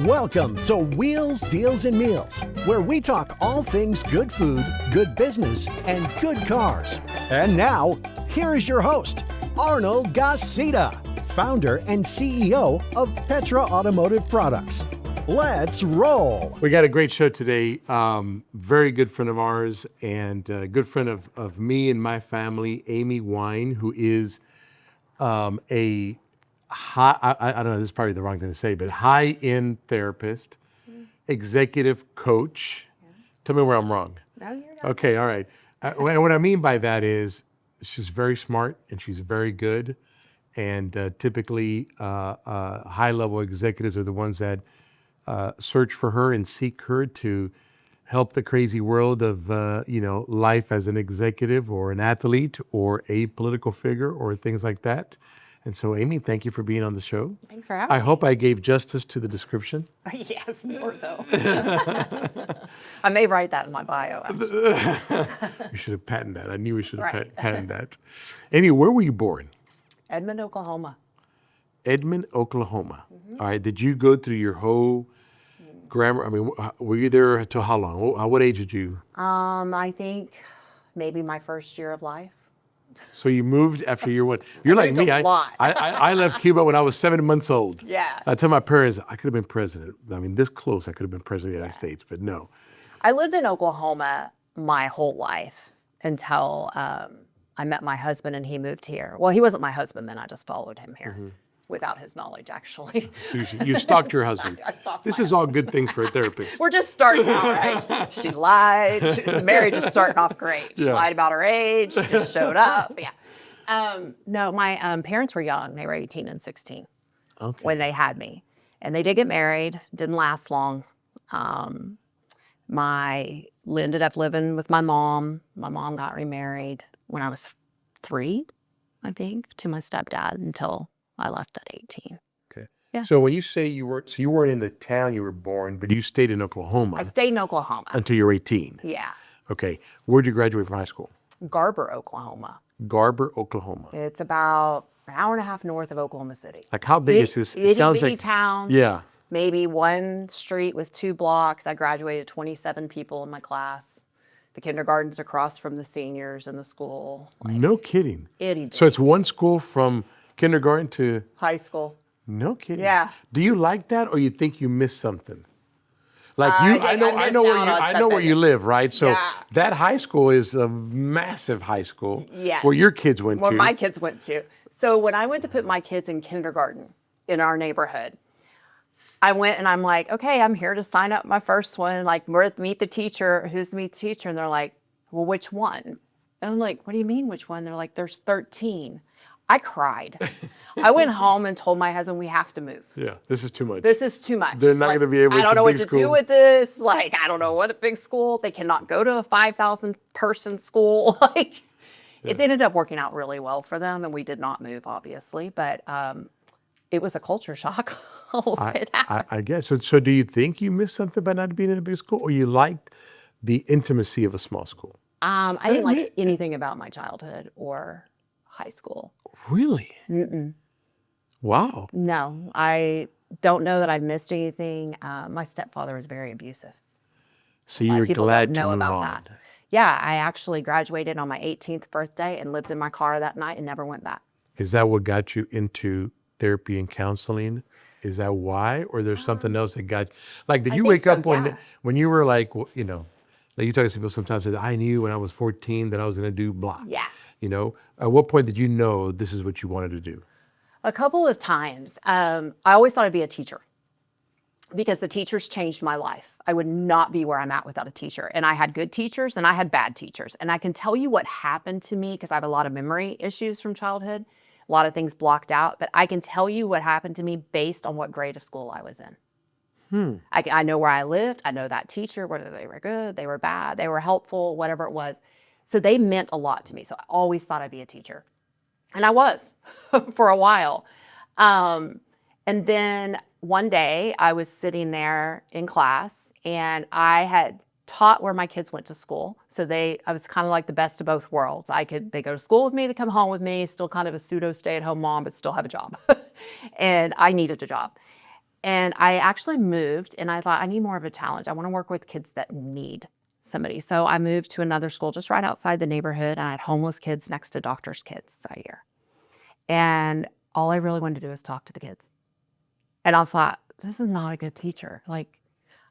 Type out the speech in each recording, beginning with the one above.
Welcome to Wheels, Deals, and Meals, where we talk all things good food, good business, and good cars. And now, here is your host, Arnold Gasita, founder and CEO of Petra Automotive Products. Let's roll. We got a great show today. Very good friend of ours and a good friend of me and my family, Amy Wine, who is a high, I don't know, this is probably the wrong thing to say, but high-end therapist, executive coach. Tell me where I'm wrong. No, you're not. Okay, all right. What I mean by that is she's very smart and she's very good. And typically, high-level executives are the ones that search for her and seek her to help the crazy world of, life as an executive or an athlete or a political figure or things like that. And so, Amy, thank you for being on the show. Thanks for having me. I hope I gave justice to the description. Yes, more though. I may write that in my bio. We should have patented that. I knew we should have Right. patented that. Amy, where were you born? Edmond, Oklahoma. Edmond, Oklahoma. All right. Did you go through your whole grammar? I mean, were you there till how long? What age did you? I think maybe my first year of life. So you moved after year one. You're like moved me. a lot. I left Cuba when I was 7 months old. Yeah. I tell my parents I could have been president. I mean, this close, I could have been president of the United States, but no. I lived in Oklahoma my whole life until I met my husband and he moved here. Well, he wasn't my husband then. I just followed him here without his knowledge, actually. So you stalked your husband. I stalked This my is all good things for a therapist. We're just starting out, right? She lied. The marriage is starting off great. She Yeah. lied about her age. She just showed up. Yeah. No, my parents were young. They were 18 and 16 when they had me. And they did get married. Didn't last long. Ended up living with my mom. My mom got remarried when I was 3, I think, to my stepdad until I left at 18. Okay. Yeah. So when you say you weren't in the town you were born, but you stayed in Oklahoma I stayed in Oklahoma. until you were 18. Yeah. Okay. Where'd you graduate from high school? Garber, Oklahoma. Garber, Oklahoma. It's about an hour and a half north of Oklahoma City. Like how big is this? Itty bitty town. Yeah. Maybe one street with 2 blocks. I graduated 27 people in my class. The kindergarten's across from the seniors in the school. No kidding. Itty bitty. So it's one school from kindergarten to High school. no kidding. Yeah. Do you like that, or you think you missed something? Like I you, think I I missed know where out you, on I know where something. you live, right? So Yeah. that high school is a massive high school. Yes. Where your kids went Where to. my kids went to. So when I went to put my kids in kindergarten in our neighborhood, I went and I'm like, okay, I'm here to sign up my first one. Like, we're at meet the teacher. Who's the meet the teacher? And they're like, well, which one? And I'm like, what do you mean, which one? They're like, there's 13. I cried. I went home and told my husband, we have to move. Yeah, this is too much. This is too much. They're not gonna be able- I it's don't a know what big to do school. with this. Like, I don't know what a big school. They cannot go to a 5,000 person school. Like, it ended up working out really well for them, and we did not move, obviously. But it was a culture shock. I will say that. I guess. So do you think you missed something by not being in a big school, or you liked the intimacy of a small school? I didn't like anything about my childhood or high school. Really? Mm-mm. Wow. No, I don't know that I missed anything. My stepfather was very abusive. So A lot you of were people glad don't to know move about on. that. Yeah, I actually graduated on my 18th birthday and lived in my car that night and never went back. Is that what got you into therapy and counseling? Is that why, or there's something else that got? Like, did you think wake so, up yeah. when you were like, like you talk to people sometimes that I knew when I was 14 that I was going to do blah. Yeah. At what point did you know this is what you wanted to do? A couple of times. I always thought I'd be a teacher because the teachers changed my life. I would not be where I'm at without a teacher. And I had good teachers and I had bad teachers. And I can tell you what happened to me because I have a lot of memory issues from childhood, a lot of things blocked out. But I can tell you what happened to me based on what grade of school I was in. I know where I lived. I know that teacher, whether they were good, they were bad, they were helpful, whatever it was. So they meant a lot to me. So I always thought I'd be a teacher. And I was for a while. And then one day I was sitting there in class and I had taught where my kids went to school. So I was kind of like the best of both worlds. They go to school with me, they come home with me, still kind of a pseudo stay-at-home mom, but still have a job. And I needed a job. And I actually moved, and I thought, I need more of a challenge. I want to work with kids that need somebody. So I moved to another school just right outside the neighborhood. And I had homeless kids next to doctors' kids that year. And all I really wanted to do was talk to the kids. And I thought, this is not a good teacher. Like,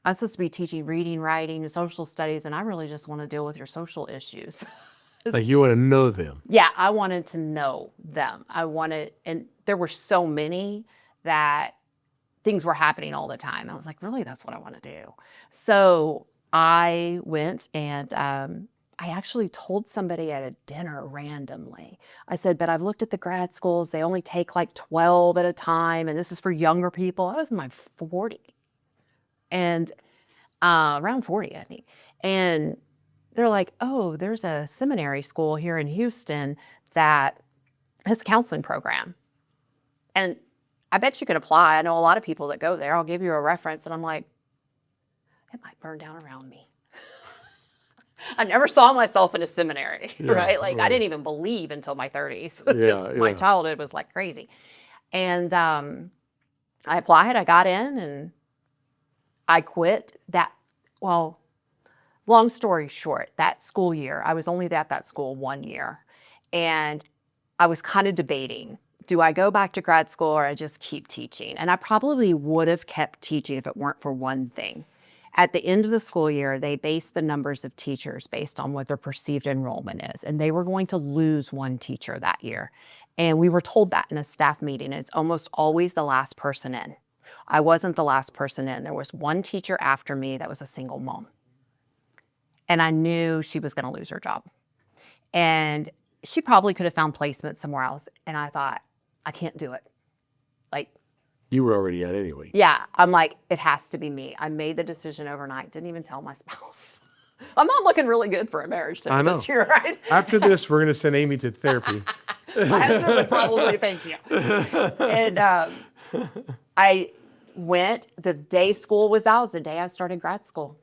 I'm supposed to be teaching reading, writing, social studies, and I really just want to deal with your social issues. Like you want to know them. Yeah, I wanted to know them. And there were so many that things were happening all the time. I was like, really, that's what I want to do. So I went and I actually told somebody at a dinner randomly. I said, but I've looked at the grad schools. They only take like 12 at a time, and this is for younger people. I was in my 40 and around 40, I think. And they're like, oh, there's a seminary school here in Houston that has a counseling program. And I bet you could apply. I know a lot of people that go there. I'll give you a reference. And I'm like, it might burn down around me. I never saw myself in a seminary, right? Like I didn't even believe until my 30s. My childhood was like crazy. And I applied, I got in, and I quit that. Well, long story short, that school year, I was only at that school 1 year. And I was kind of debating, do I go back to grad school or I just keep teaching? And I probably would have kept teaching if it weren't for one thing. At the end of the school year, they based the numbers of teachers based on what their perceived enrollment is. And they were going to lose one teacher that year. And we were told that in a staff meeting. And it's almost always the last person in. I wasn't the last person in. There was one teacher after me that was a single mom. And I knew she was going to lose her job. And she probably could have found placement somewhere else. And I thought, I can't do it. Like, You were already at anyway. yeah, I'm like, it has to be me. I made the decision overnight. Didn't even tell my spouse. I'm not looking really good for a marriage therapist here, right? After this, we're going to send Amy to therapy. My husband would probably thank you. And I went, the day school was out, was the day I started grad school.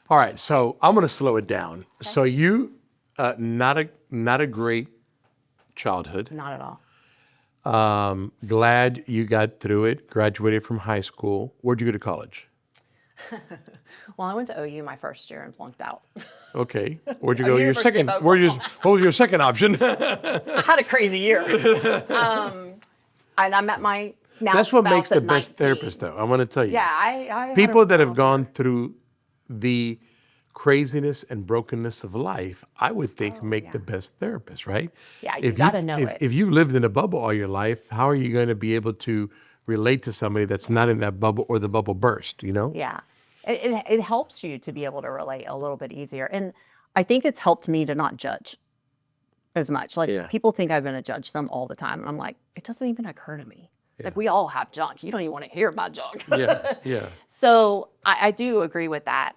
All right, so I'm going to slow it down. Okay. So you, not a great childhood. Not at all. Glad you got through it, graduated from high school. Where'd you go to college? Well, I went to OU my first year and flunked out. Okay. Where'd you go your second? What was your second option? I had a crazy year. And I met my now That's what spouse makes the at best 19. therapist, though. I'm going to tell you. Yeah, I people that have gone through the craziness and brokenness of life, I would think make the best therapists, right? Yeah, you got to know it. If you lived in a bubble all your life, how are you going to be able to relate to somebody that's not in that bubble or the bubble burst, you know? Yeah. It helps you to be able to relate a little bit easier. And I think it's helped me to not judge as much. Like people think I'm going to judge them all the time. And I'm like, it doesn't even occur to me. Yeah. Like we all have junk. You don't even want to hear about junk. Yeah. So I do agree with that.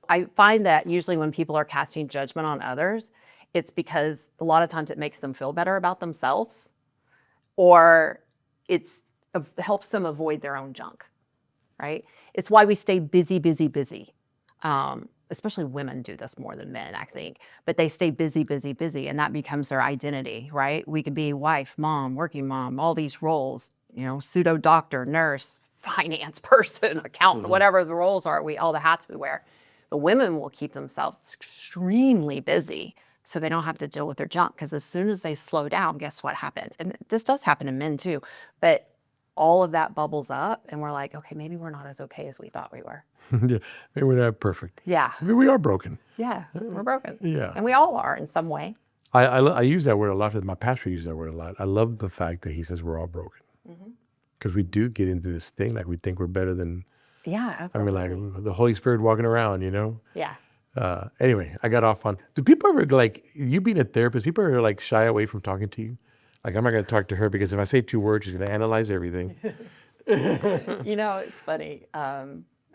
I find that usually when people are casting judgment on others, it's because a lot of times it makes them feel better about themselves, or it helps them avoid their own junk, right? It's why we stay busy. Especially women do this more than men, I think, but they stay busy, and that becomes their identity, right? We could be wife, mom, working mom, all these roles, pseudo doctor, nurse, finance person, accountant, whatever the roles are, all the hats we wear. The women will keep themselves extremely busy so they don't have to deal with their junk, because as soon as they slow down, guess what happens? And this does happen to men too, but all of that bubbles up and we're like, okay, maybe we're not as okay as we thought we were. Yeah, maybe we're not perfect. Yeah. I mean, we are broken. Yeah, we're broken. Yeah. And we all are in some way. I use that word a lot. My pastor uses that word a lot. I love the fact that he says we're all broken. Because we do get into this thing like we think we're better than... Yeah, absolutely. I mean, like the Holy Spirit walking around, Yeah. Anyway, I got off on... Do people ever, like, you being a therapist, people are like shy away from talking to you? Like, I'm not going to talk to her because if I say 2 words, she's going to analyze everything. It's funny.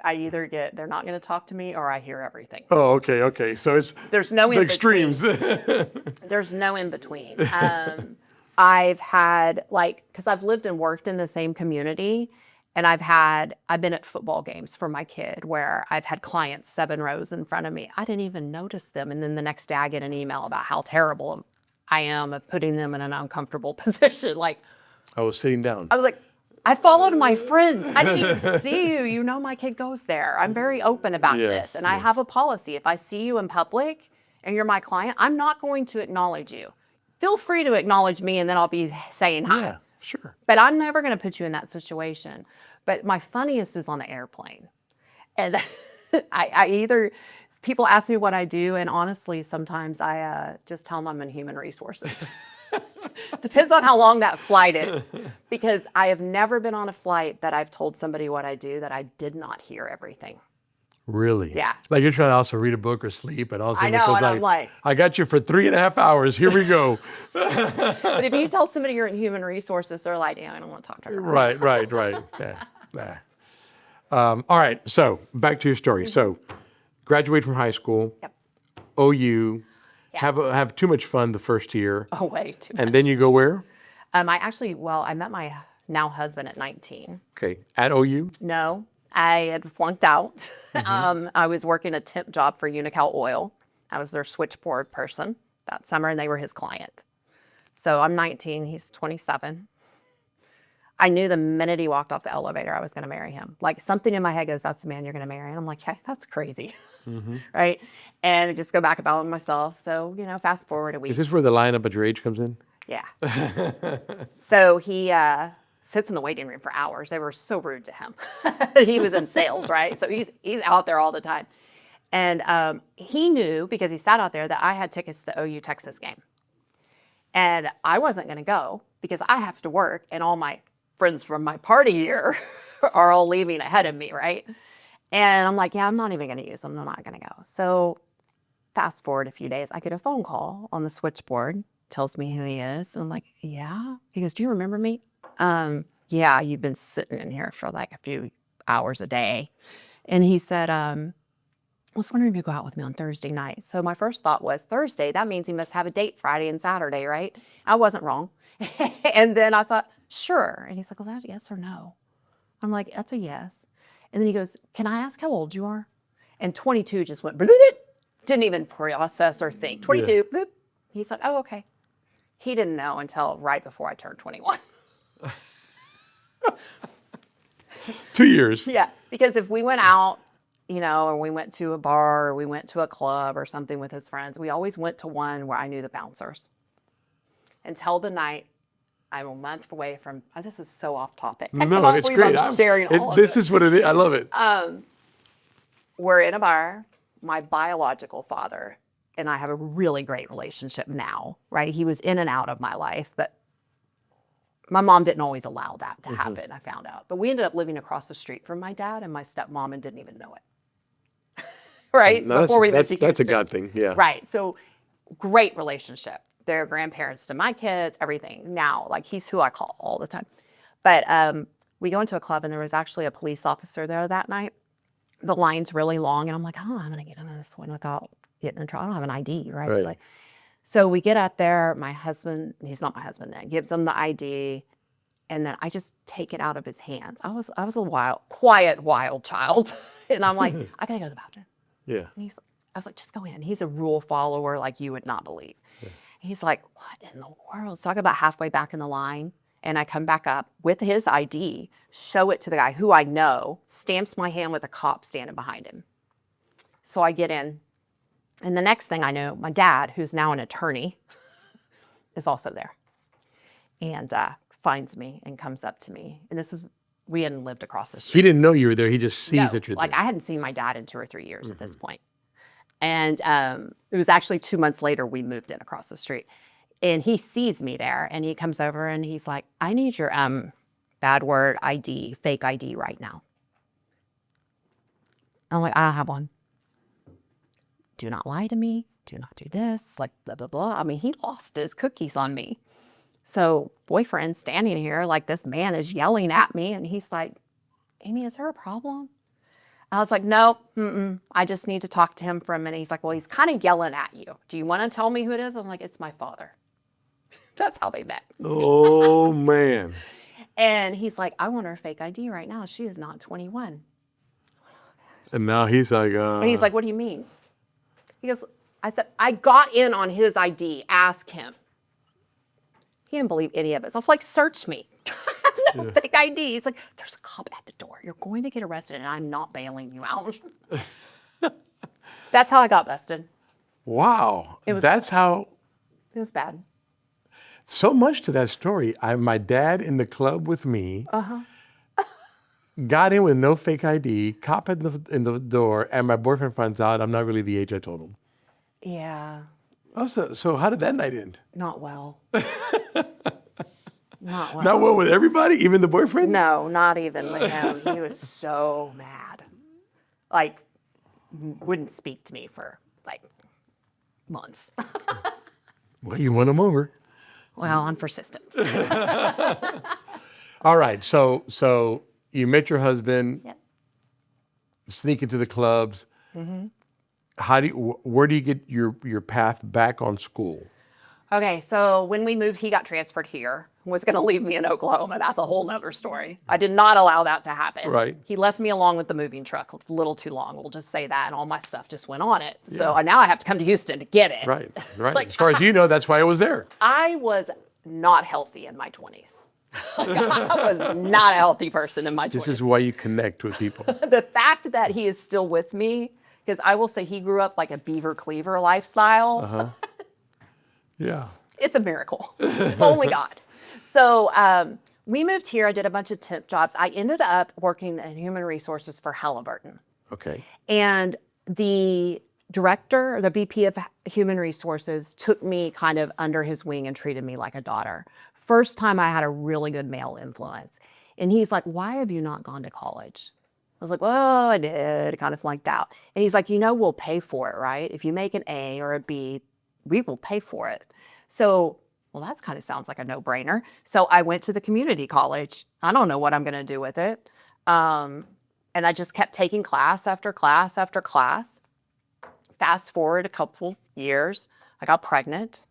I either they're not going to talk to me, or I hear everything. Oh, okay. So there's no in extremes. There's no in between. I've had because I've lived and worked in the same community, and I've been at football games for my kid where I've had clients 7 rows in front of me. I didn't even notice them, and then the next day I get an email about how terrible I am of putting them in an uncomfortable position. Like, I was sitting down. I was like, I followed my friends. I didn't even see you. You know my kid goes there. I'm very open about this. And I have a policy. If I see you in public and you're my client, I'm not going to acknowledge you. Feel free to acknowledge me and then I'll be saying hi. Yeah, sure. But I'm never going to put you in that situation. But my funniest is on the airplane. And I either, people ask me what I do, and honestly, sometimes I just tell them I'm in human resources. Depends on how long that flight is. Because I have never been on a flight that I've told somebody what I do that I did not hear everything. Really? Yeah. Like you're trying to also read a book or sleep, and all of a I sudden know, it goes and I'm like, I got you for 3.5 hours. Here we go. but if you tell somebody you're in human resources, they're like, yeah, I don't want to talk to her. Right. Yeah. All right. So back to your story. So graduate from high school, Yep. OU, have too much fun the first year. Oh, way too much. And then you go where? I met my now husband at 19. Okay. At OU? No, I had flunked out. I was working a temp job for Unical Oil. I was their switchboard person that summer, and they were his client. So I'm 19, he's 27. I knew the minute he walked off the elevator, I was going to marry him. Like something in my head goes, that's the man you're going to marry. And I'm like, hey, that's crazy. Right? And I just go back about myself. So, fast forward a week. Is this where the line up at your age comes in? Yeah. So he sits in the waiting room for hours. They were so rude to him. He was in sales, right? So he's out there all the time. And he knew, because he sat out there, that I had tickets to the OU Texas game. And I wasn't going to go because I have to work, and all my friends from my party year are all leaving ahead of me, right? And I'm like, yeah, I'm not even going to use them. I'm not going to go. So fast forward a few days, I get a phone call on the switchboard, tells me who he is. And I'm like, yeah. He goes, do you remember me? Yeah, you've been sitting in here for like a few hours a day. And he said, I was wondering if you'd go out with me on Thursday night. So my first thought was, Thursday, that means he must have a date Friday and Saturday, right? I wasn't wrong. And then I thought, sure. And he's like, well, that's yes or no. I'm like, that's a yes. And then he goes, can I ask how old you are? And 22 just went, bloop, didn't even process or think. 22, bloop. He's like, oh, okay. He didn't know until right before I turned 21. 2 years. Yeah, because if we went out, or we went to a bar or we went to a club or something with his friends, we always went to one where I knew the bouncers. Until the night I'm a month away from, this is so off topic. I No, cannot it's believe great. I'm sharing all of This is what it is. I love it. We're in a bar. My biological father and I have a really great relationship now, right? He was in and out of my life, but my mom didn't always allow that to happen, I found out. But we ended up living across the street from my dad and my stepmom and didn't even know it. Right? No, Before we moved to that's a Houston. God thing, yeah. Right. So great relationship. They're grandparents to my kids, everything. Now, like he's who I call all the time. But we go into a club and there was actually a police officer there that night. The line's really long and I'm like, oh, I'm going to get into this one without getting in trouble. I don't have an ID, right? Like, so we get out there, my husband, he's not my husband then, gives him the ID. And then I just take it out of his hands. I was a quiet, wild child. And I'm like, I gotta go to the bathroom. Yeah. And I was like, just go in. He's a rule follower like you would not believe. Yeah. He's like, what in the world? So I go about halfway back in the line and I come back up with his ID, show it to the guy who I know, stamps my hand with a cop standing behind him. So I get in. And the next thing I know, my dad, who's now an attorney, is also there. And finds me and comes up to me. And we hadn't lived across the street. He didn't know you were there. He just sees that you're there. Like I hadn't seen my dad in 2 or 3 years at this point. And it was actually 2 months later we moved in across the street. And he sees me there and he comes over and he's like, I need your bad word ID, fake ID right now. I'm like, I have one. Do not lie to me. Do not do this. Like blah, blah, blah. I mean, he lost his cookies on me. So boyfriend standing here, like this man is yelling at me and he's like, Amy, is there a problem? I was like, no, I just need to talk to him for a minute. He's like, well, he's kind of yelling at you. Do you want to tell me who it is? I'm like, it's my father. That's how they met. Oh, man. And he's like, I want her fake ID right now. She is not 21. And now he's like, And he's like, what do you mean? He goes, I said, I got in on his ID. Ask him. He didn't believe any of it. So I was like, search me. no fake ID. He's like, there's a cop at the door. You're going to get arrested, and I'm not bailing you out. That's how I got busted. Wow. That's how, It was bad. so much to that story. My dad in the club with me, got in with no fake ID, cop in the door, and my boyfriend finds out I'm not really the age I told him. Yeah, Oh, so how did that night end? not well. Not well. Not well with everybody, even the boyfriend? No, not even with him. He was so mad. Like, wouldn't speak to me for like months. Well, you won him over. Well, on persistence. All right, so you met your husband, Yep. sneak into the clubs. Where do you get your path back on school? Okay, so when we moved, he got transferred here. Was going to leave me in Oklahoma. That's a whole nother story. I did not allow that to happen. Right. He left me along with the moving truck a little too long. We'll just say that, and all my stuff just went on it. So now I have to come to Houston to get it. Right. Like, as far as you know, that's why I was there. I was not healthy in my 20s. I was not a healthy person in my 20s. This is why you connect with people. The fact that he is still with me, because I will say he grew up like a beaver cleaver lifestyle. Yeah. It's a miracle. It's only God. So we moved here. I did a bunch of temp jobs. I ended up working in human resources for Halliburton. Okay. And the director, or the VP of human resources, took me kind of under his wing and treated me like a daughter. First time I had a really good male influence. And he's like, why have you not gone to college? I was like, well, I did, kind of like that. And he's like, we'll pay for it, right? If you make an A or a B, we will pay for it. So, well, that kind of sounds like a no-brainer. So I went to the community college. I don't know what I'm going to do with it. And I just kept taking class after class after class. Fast forward a couple years, I got pregnant,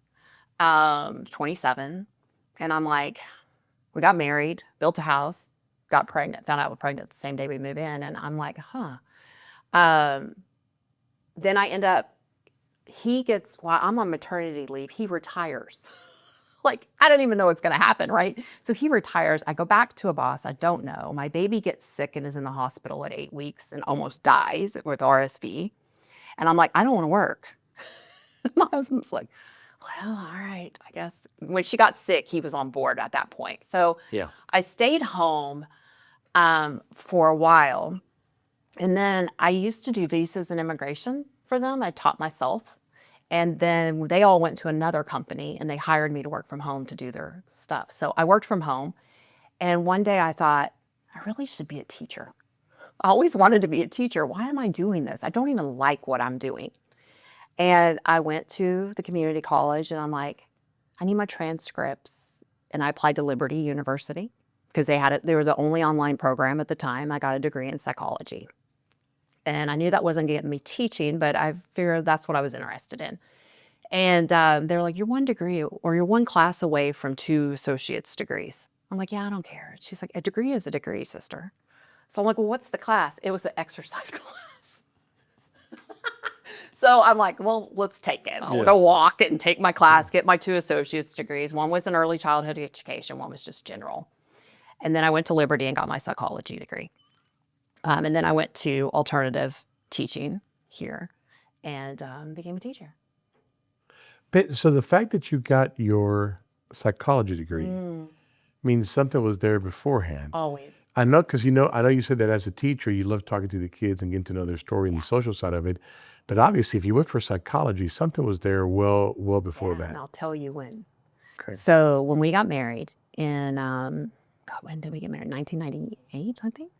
27. And I'm like, we got married, built a house, got pregnant, found out I was pregnant the same day we moved in. And I'm like, then I end up, while I'm on maternity leave, he retires. Like, I don't even know what's going to happen, right? So he retires. I go back to a boss I don't know. My baby gets sick and is in the hospital at 8 weeks and almost dies with RSV. And I'm like, I don't want to work. My husband's like, well, all right, I guess. When she got sick, he was on board at that point. So I stayed home for a while. And then I used to do visas and immigration for them. I taught myself. And then they all went to another company and they hired me to work from home to do their stuff. So I worked from home. And one day I thought, I really should be a teacher. I always wanted to be a teacher. Why am I doing this? I don't even like what I'm doing. And I went to the community college and I'm like, I need my transcripts. And I applied to Liberty University because they were the only online program at the time. I got a degree in psychology. And I knew that wasn't getting me teaching, but I figured that's what I was interested in. And they're like, you're one degree or you're one class away from 2 associate's degrees. I'm like, yeah, I don't care. She's like, a degree is a degree, sister. So I'm like, well, what's the class? It was an exercise class. So I'm like, well, let's take it. I'll go walk and take my class, get my 2 associate's degrees. One was in early childhood education. One was just general. And then I went to Liberty and got my psychology degree. And then I went to alternative teaching here and became a teacher. So the fact that you got your psychology degree means something was there beforehand. Always. I know, because I know you said that as a teacher, you love talking to the kids and getting to know their story and the social side of it. But obviously, if you went for psychology, something was there well before that. And I'll tell you when. Okay. So when we got married in, when did we get married? 1998, I think.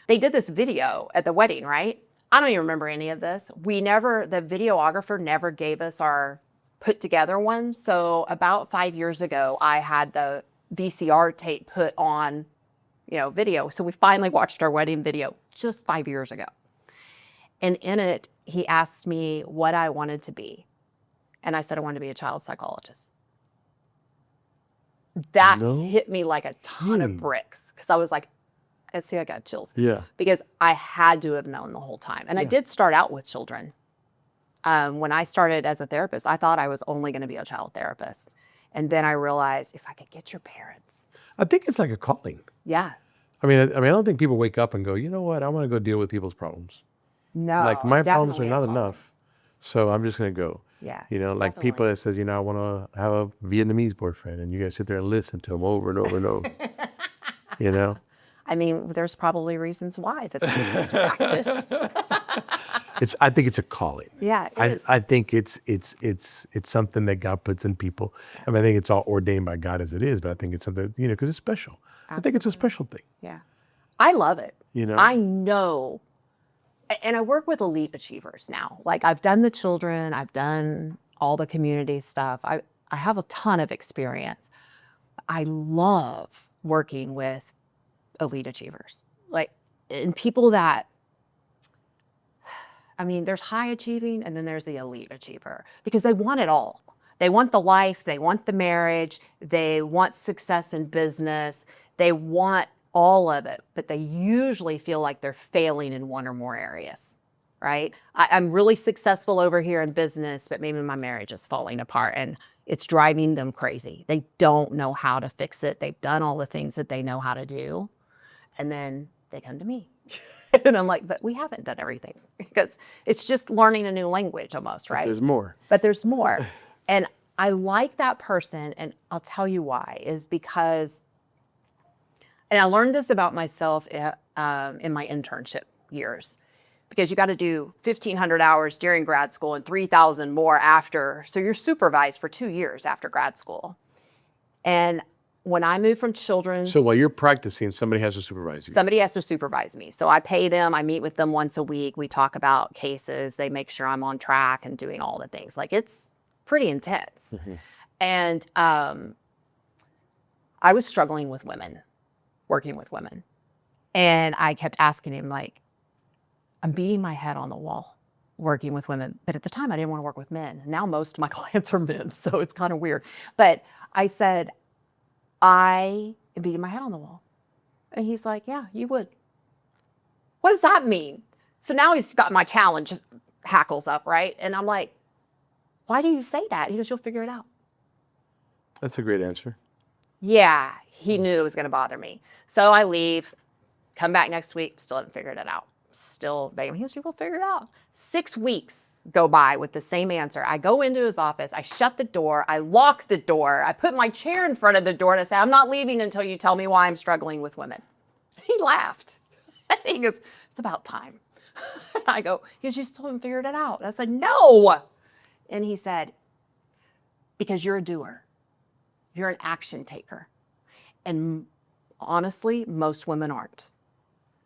They did this video at the wedding, right? I don't even remember any of this. The videographer never gave us our put together one. So about 5 years ago, I had the VCR tape put on, video. So we finally watched our wedding video just 5 years ago. And in it, he asked me what I wanted to be. And I said I wanted to be a child psychologist. That hit me like a ton of bricks because I was like, see, I got chills. Yeah. Because I had to have known the whole time. And I did start out with children. When I started as a therapist, I thought I was only going to be a child therapist. And then I realized if I could get your parents. I think it's like a calling. Yeah. I don't think people wake up and go, you know what, I want to go deal with people's problems. No. Like my problems are definitely a not calling. enough, so I'm just gonna go. Yeah. Like people that says, I want to have a Vietnamese boyfriend, and you guys sit there and listen to them over and over and over. I mean, there's probably reasons why this is practice. I think it's a calling. Yeah, it is. I think it's something that God puts in people. I mean, I think it's all ordained by God as it is, but I think it's something, because it's special. I think it's a special thing. Yeah. I love it. You know? I know. And I work with elite achievers now. Like I've done the children, I've done all the community stuff. I have a ton of experience. I love working with elite achievers. Like, and people that, there's high achieving and then there's the elite achiever because they want it all. They want the life, they want the marriage, they want success in business, they want all of it, but they usually feel like they're failing in one or more areas, right? I'm really successful over here in business, but maybe my marriage is falling apart and it's driving them crazy. They don't know how to fix it. They've done all the things that they know how to do. And then they come to me. And I'm like, but we haven't done everything because it's just learning a new language almost, right? But there's more. And I like that person. And I'll tell you why is because, and I learned this about myself in my internship years, because you got to do 1,500 hours during grad school and 3,000 more after. So you're supervised for 2 years after grad school. And when I moved from children. So while you're practicing, somebody has to supervise you. Somebody has to supervise me. So I pay them, I meet with them once a week. We talk about cases. They make sure I'm on track and doing all the things. Like it's pretty intense. Mm-hmm. And I was struggling with women, working with women. And I kept asking him, like, I'm beating my head on the wall working with women. But at the time I didn't want to work with men. Now most of my clients are men, so it's kind of weird. But I said, I am beating my head on the wall. And he's like, yeah, you would. What does that mean? So now he's got my challenge hackles up, right? And I'm like, why do you say that? He goes, you'll figure it out. That's a great answer. Yeah, he knew it was going to bother me. So I leave, come back next week, still haven't figured it out. Still begging. He goes, you will figure it out. 6 weeks go by with the same answer. I go into his office, I shut the door, I lock the door, I put my chair in front of the door and I say, I'm not leaving until you tell me why I'm struggling with women. He laughed. He goes, it's about time. I go, he goes, you still haven't figured it out. And I said, no. And he said, because you're a doer. You're an action taker. And honestly, most women aren't.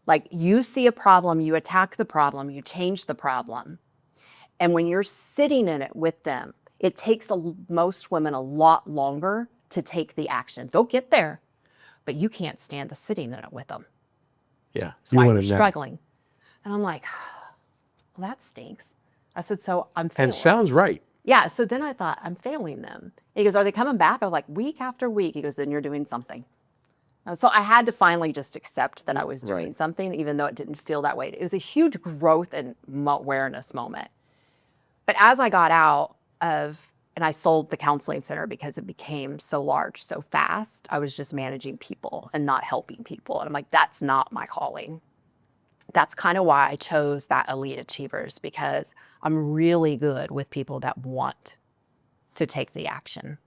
Like you see a problem, you attack the problem, you change the problem. And when you're sitting in it with them, it takes most women a lot longer to take the action. They'll get there, but you can't stand the sitting in it with them. Yeah. That's why you're struggling. And I'm like, well, that stinks. I said, so I'm failing. And it sounds right. Yeah. So then I thought, I'm failing them. He goes, are they coming back? I was like, week after week. He goes, then you're doing something. So I had to finally just accept that I was doing something, even though it didn't feel that way. It was a huge growth and awareness moment. But as I got out of, and I sold the counseling center because it became so large so fast, I was just managing people and not helping people. And I'm like, that's not my calling. That's kind of why I chose that elite achievers, because I'm really good with people that want to take the action.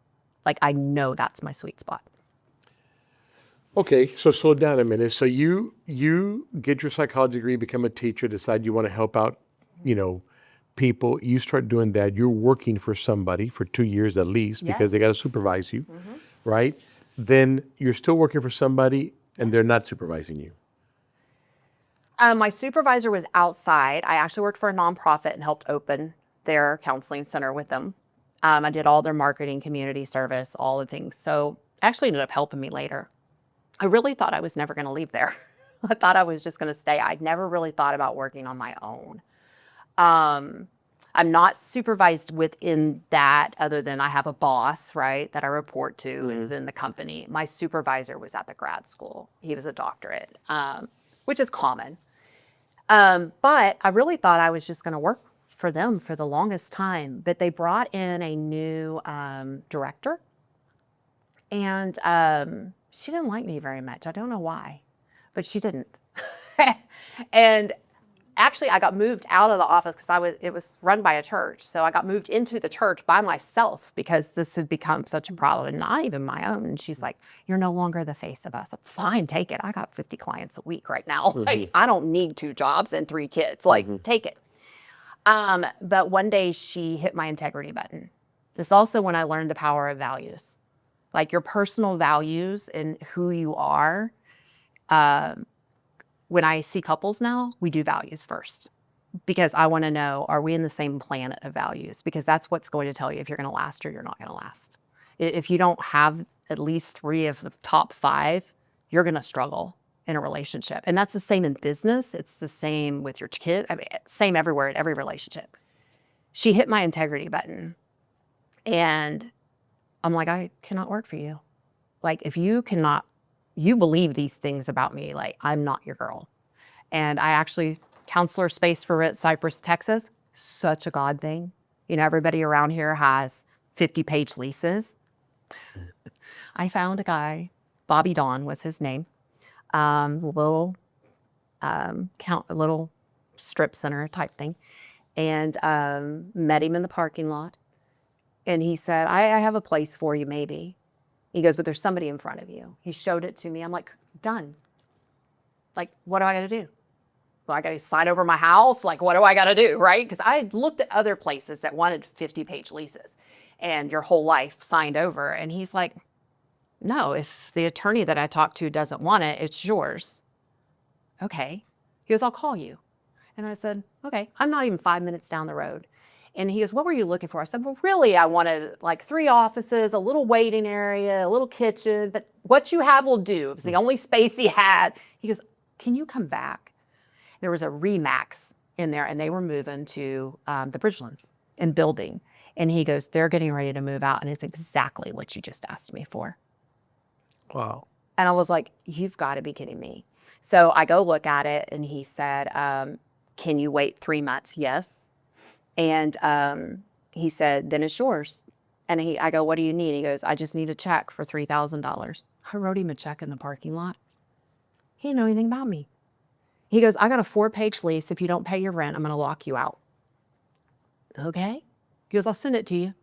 Like I know that's my sweet spot. Okay, so slow down a minute. So you get your psychology degree, become a teacher, decide you want to help out, people. You start doing that. You're working for somebody for 2 years at least because they got to supervise you, right? Then you're still working for somebody and they're not supervising you. My supervisor was outside. I actually worked for a nonprofit and helped open their counseling center with them. I did all their marketing, community service, all the things. So actually ended up helping me later. I really thought I was never going to leave there. I thought I was just going to stay. I'd never really thought about working on my own. I'm not supervised within that other than I have a boss, right, that I report to within the company. My supervisor was at the grad school. He was a doctorate, which is common. But I really thought I was just going to work for them for the longest time. But they brought in a new director. And she didn't like me very much. I don't know why, but she didn't. And actually, I got moved out of the office because it was run by a church. So I got moved into the church by myself because this had become such a problem, and not even my own. And she's like, "You're no longer the face of us." I'm, fine, take it. I got 50 clients a week right now. Like, I don't need 2 jobs and 3 kids. Like, take it. But one day she hit my integrity button. This is also when I learned the power of values, like your personal values and who you are. When I see couples now, we do values first because I want to know, are we in the same planet of values? Because that's what's going to tell you if you're going to last or you're not going to last. If you don't have at least 3 of the top 5, you're going to struggle in a relationship. And that's the same in business. It's the same with your kid. I mean, same everywhere in every relationship. She hit my integrity button and I'm like, I cannot work for you. Like, if you cannot, you believe these things about me, like, I'm not your girl. And I actually, counselor space for rent, Cypress, Texas, such a God thing. You know, everybody around here has 50-page leases. I found a guy, Bobby Don was his name, little strip center type thing, and met him in the parking lot. And he said, I have a place for you, maybe. He goes, but there's somebody in front of you. He showed it to me. I'm like, done. Like, what do I got to do? Well, I got to sign over my house? Like, what do I got to do, right? Because I looked at other places that wanted 50-page leases and your whole life signed over. And he's like, no, if the attorney that I talked to doesn't want it, it's yours. Okay. He goes, I'll call you. And I said, okay. I'm not even 5 minutes down the road. And he goes, what were you looking for? I said, well, really, I wanted like 3 offices, a little waiting area, a little kitchen, but what you have will do. It was the only space he had. He goes, can you come back? There was a Remax in there, and they were moving to the Bridgelands and building. And he goes, they're getting ready to move out, and it's exactly what you just asked me for. Wow. And I was like, you've got to be kidding me. So I go look at it, and he said, can you wait 3 months? Yes. And he said, then it's yours. And I go, what do you need? He goes, I just need a check for $3,000. I wrote him a check in the parking lot. He didn't know anything about me. He goes, I got a 4-page lease. If you don't pay your rent, I'm going to lock you out. Okay. He goes, I'll send it to you.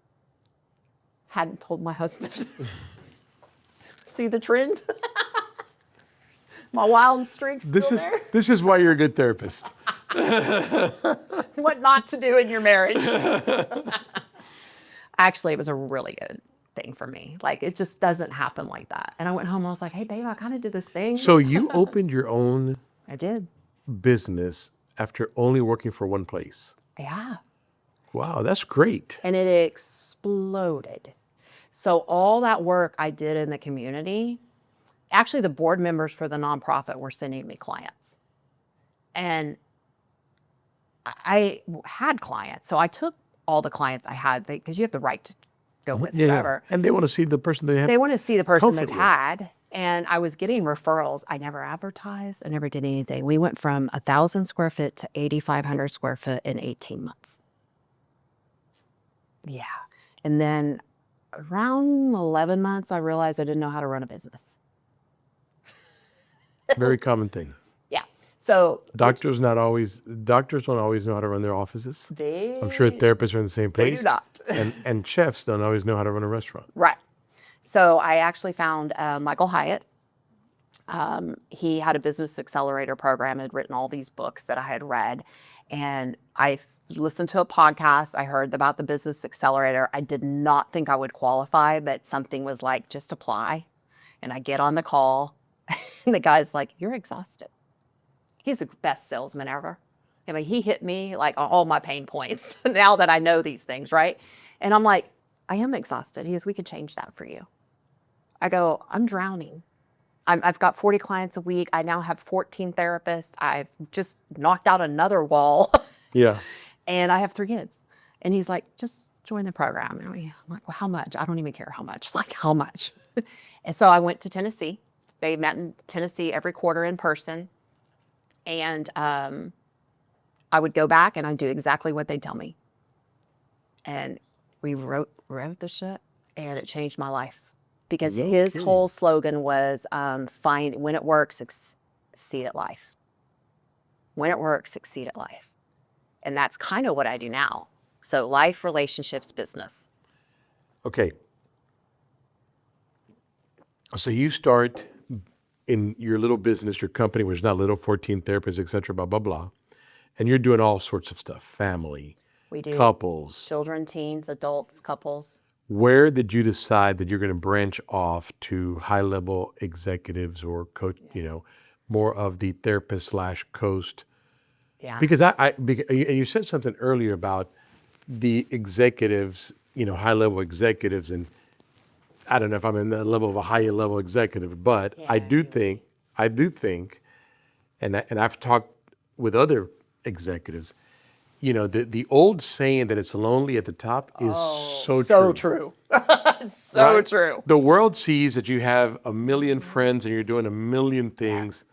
Hadn't told my husband. See the trend? My wild streak's still there. This is why you're a good therapist. What not to do in your marriage. Actually, it was a really good thing for me. Like, it just doesn't happen like that. And I went home and I was like, hey, babe, I kind of did this thing. So you opened your own I did. business after only working for one place. Yeah. Wow, that's great. And it exploded. So all that work I did in the community, actually the board members for the nonprofit were sending me clients. And I had clients. So I took all the clients I had because you have the right to go with whoever. And they want to see the person they have. They want to see the person they've comfort with. had. And I was getting referrals. I never advertised. I never did anything. We went from 1,000 square foot to 8,500 square foot in 18 months. Yeah. And then around 11 months, I realized I didn't know how to run a business. Very common thing. Yeah. So Doctors don't always know how to run their offices. I'm sure therapists are in the same they place. do not. and chefs don't always know how to run a restaurant. Right. So I actually found Michael Hyatt. He had a business accelerator program, had written all these books that I had read. And I listened to a podcast. I heard about the business accelerator. I did not think I would qualify, but something was like, just apply. And I get on the call and the guy's like, you're exhausted. He's the best salesman ever. I mean, he hit me like on all my pain points now that I know these things, right? And I'm like, I am exhausted. He goes, we could change that for you. I go, I'm drowning. I've got 40 clients a week. I now have 14 therapists. I've just knocked out another wall. Yeah. And I have 3 kids. And he's like, just join the program. And I'm like, well, how much? I don't even care how much. Like, how much? And so I went to Tennessee. They met in Tennessee every quarter in person. And I would go back and I'd do exactly what they'd tell me. And we wrote the shit, and it changed my life. because his whole slogan was when it works, succeed at life. When it works, succeed at life. And that's kind of what I do now. So life, relationships, business. Okay. So you start in your little business, your company, which is not little, 14 therapists, et cetera, blah, blah, blah. And you're doing all sorts of stuff, family, We do couples. children, teens, adults, couples. Where did you decide that you're going to branch off to high-level executives or coach, more of the therapist / coach? Yeah. Because and you said something earlier about the executives, high-level executives, and I don't know if I'm in the level of a high-level executive, but I do think, and I've talked with other executives, the old saying that it's lonely at the top is so true. So Right? true. The world sees that you have a million friends and you're doing a million things.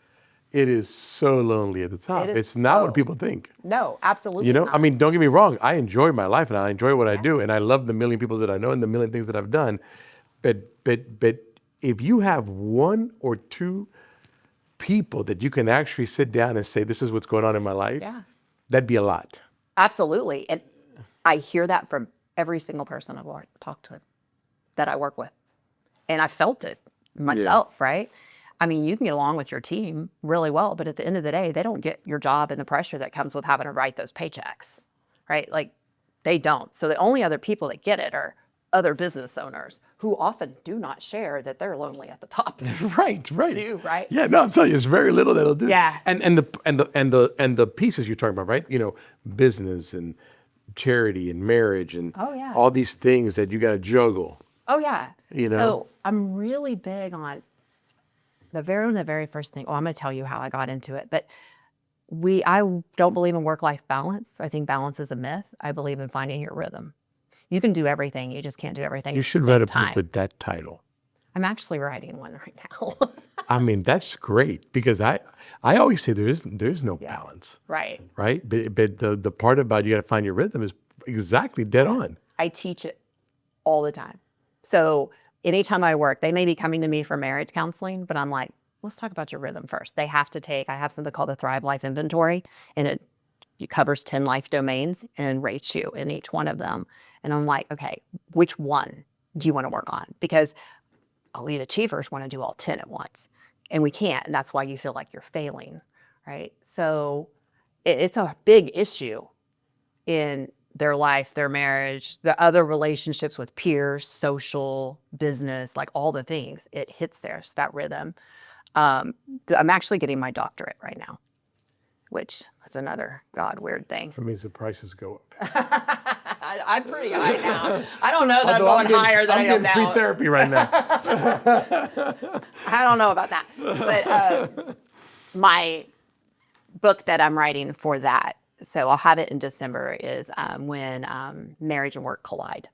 It is so lonely at the top. is It's not so- what people think. No, absolutely not. I mean, don't get me wrong. I enjoy my life and I enjoy what I do, and I love the million people that I know and the million things that I've done. But if you have one or two people that you can actually sit down and say, "This is what's going on in my life," that'd be a lot. Absolutely. And I hear that from every single person I've talked to that I work with. And I felt it myself, right? I mean, you can get along with your team really well, but at the end of the day, they don't get your job and the pressure that comes with having to write those paychecks, right? Like they don't. So the only other people that get it are other business owners who often do not share that they're lonely at the top. Right. Too, right? Yeah, no, I'm telling you, it's very little that'll do. Yeah. And the pieces you're talking about, right? Business and charity and marriage and all these things that you got to juggle. Oh yeah. You know? So I'm really big on the very first thing. Oh, I'm going to tell you how I got into it, but I don't believe in work-life balance. I think balance is a myth. I believe in finding your rhythm. You can do everything. You just can't do everything. You should write a book with that title. I'm actually writing one right now. I mean, that's great because I always say there is no balance. Right. Right. But the part about you got to find your rhythm is exactly dead on. I teach it all the time. So anytime I work, they may be coming to me for marriage counseling, but I'm like, let's talk about your rhythm first. They have to I have something called the Thrive Life Inventory, and it covers 10 life domains and rates you in each one of them. And I'm like, okay, which one do you want to work on? Because elite achievers want to do all 10 at once, and we can't. And that's why you feel like you're failing, right? So it's a big issue in their life, their marriage, the other relationships with peers, social, business, like all the things. It hits there, so that rhythm. I'm actually getting my doctorate right now, which is another weird thing. That means the prices go up. I'm pretty high now. I don't know that I'm going higher than I am now. I'm getting free therapy right now. I don't know about that. But my book that I'm writing for that, so I'll have it in December, is when marriage and work collide.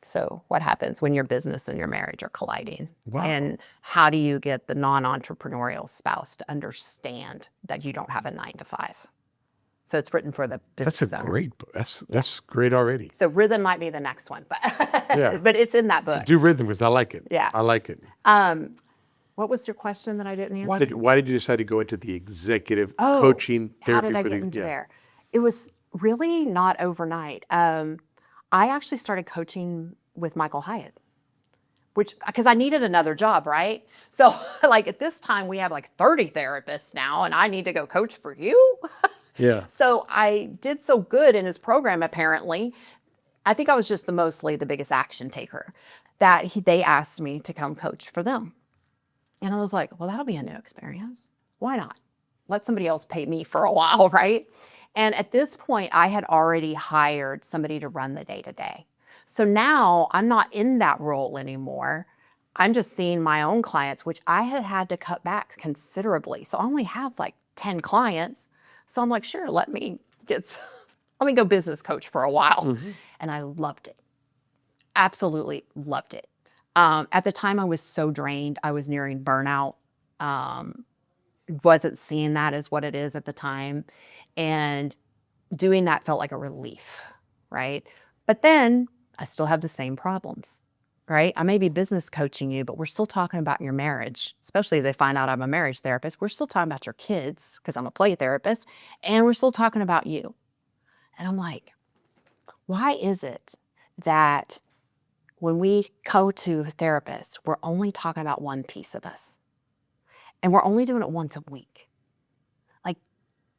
So what happens when your business and your marriage are colliding? Wow. And how do you get the non-entrepreneurial spouse to understand that you don't have a 9 to 5? So it's written for the business That's a owner. great book. That's great already. So rhythm might be the next one, but Yeah. but it's in that book. Do rhythm because I like it. Yeah. I like it. What was your question that I didn't answer? Why did you decide to go into the executive coaching How therapy? did I get into there? It was really not overnight. I actually started coaching with Michael Hyatt, because I needed another job, right? So like at this time we have like 30 therapists now, and I need to go coach for you. Yeah. So I did so good in his program, apparently. I think I was just mostly the biggest action taker that they asked me to come coach for them. And I was like, well, that'll be a new experience. Why not? Let somebody else pay me for a while, right? And at this point, I had already hired somebody to run the day-to-day. So now I'm not in that role anymore. I'm just seeing my own clients, which I had to cut back considerably. So I only have like 10 clients. So I'm like, sure, let me go business coach for a while. Mm-hmm. And I loved it. Absolutely loved it. At the time I was so drained, I was nearing burnout. Wasn't seeing that as what it is at the time. And doing that felt like a relief, right? But then I still have the same problems. right? I may be business coaching you, but we're still talking about your marriage, especially if they find out I'm a marriage therapist. We're still talking about your kids because I'm a play therapist, and we're still talking about you. And I'm like, why is it that when we go to a therapist, we're only talking about one piece of us, and we're only doing it once a week? Like,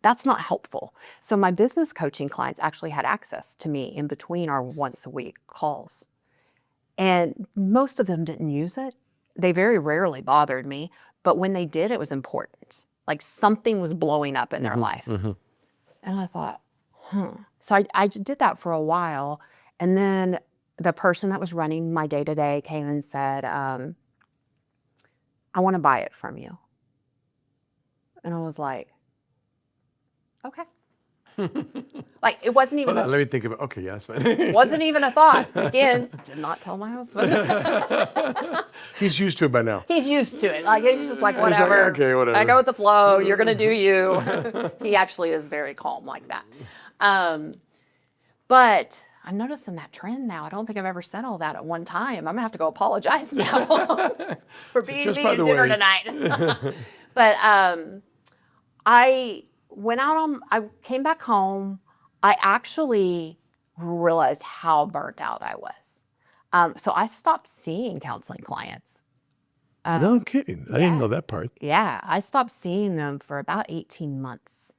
that's not helpful. So my business coaching clients actually had access to me in between our once a week calls. And most of them didn't use it. They very rarely bothered me, but when they did, it was important. Like something was blowing up in their life. And I thought, So I did that for a while. And then the person that was running my day-to-day came and said, I want to buy it from you. And I was like, okay. Like, it wasn't even Hold on, let me think about. Okay, yeah, that's fine. wasn't even a thought. Again, did not tell my husband. He's used to it by now. He's used to it. Like, he's just like, He's like, whatever. okay, whatever. I go with the flow. You're going to do you. He actually is very calm like that. But I'm noticing that trend now. I don't think I've ever said all that at one time. I'm going to have to go apologize now for being Just me by at the dinner way. tonight. But I went out I came back home. I actually realized how burnt out I was. So I stopped seeing counseling clients. No kidding. I didn't know that part. Yeah, I stopped seeing them for about 18 months.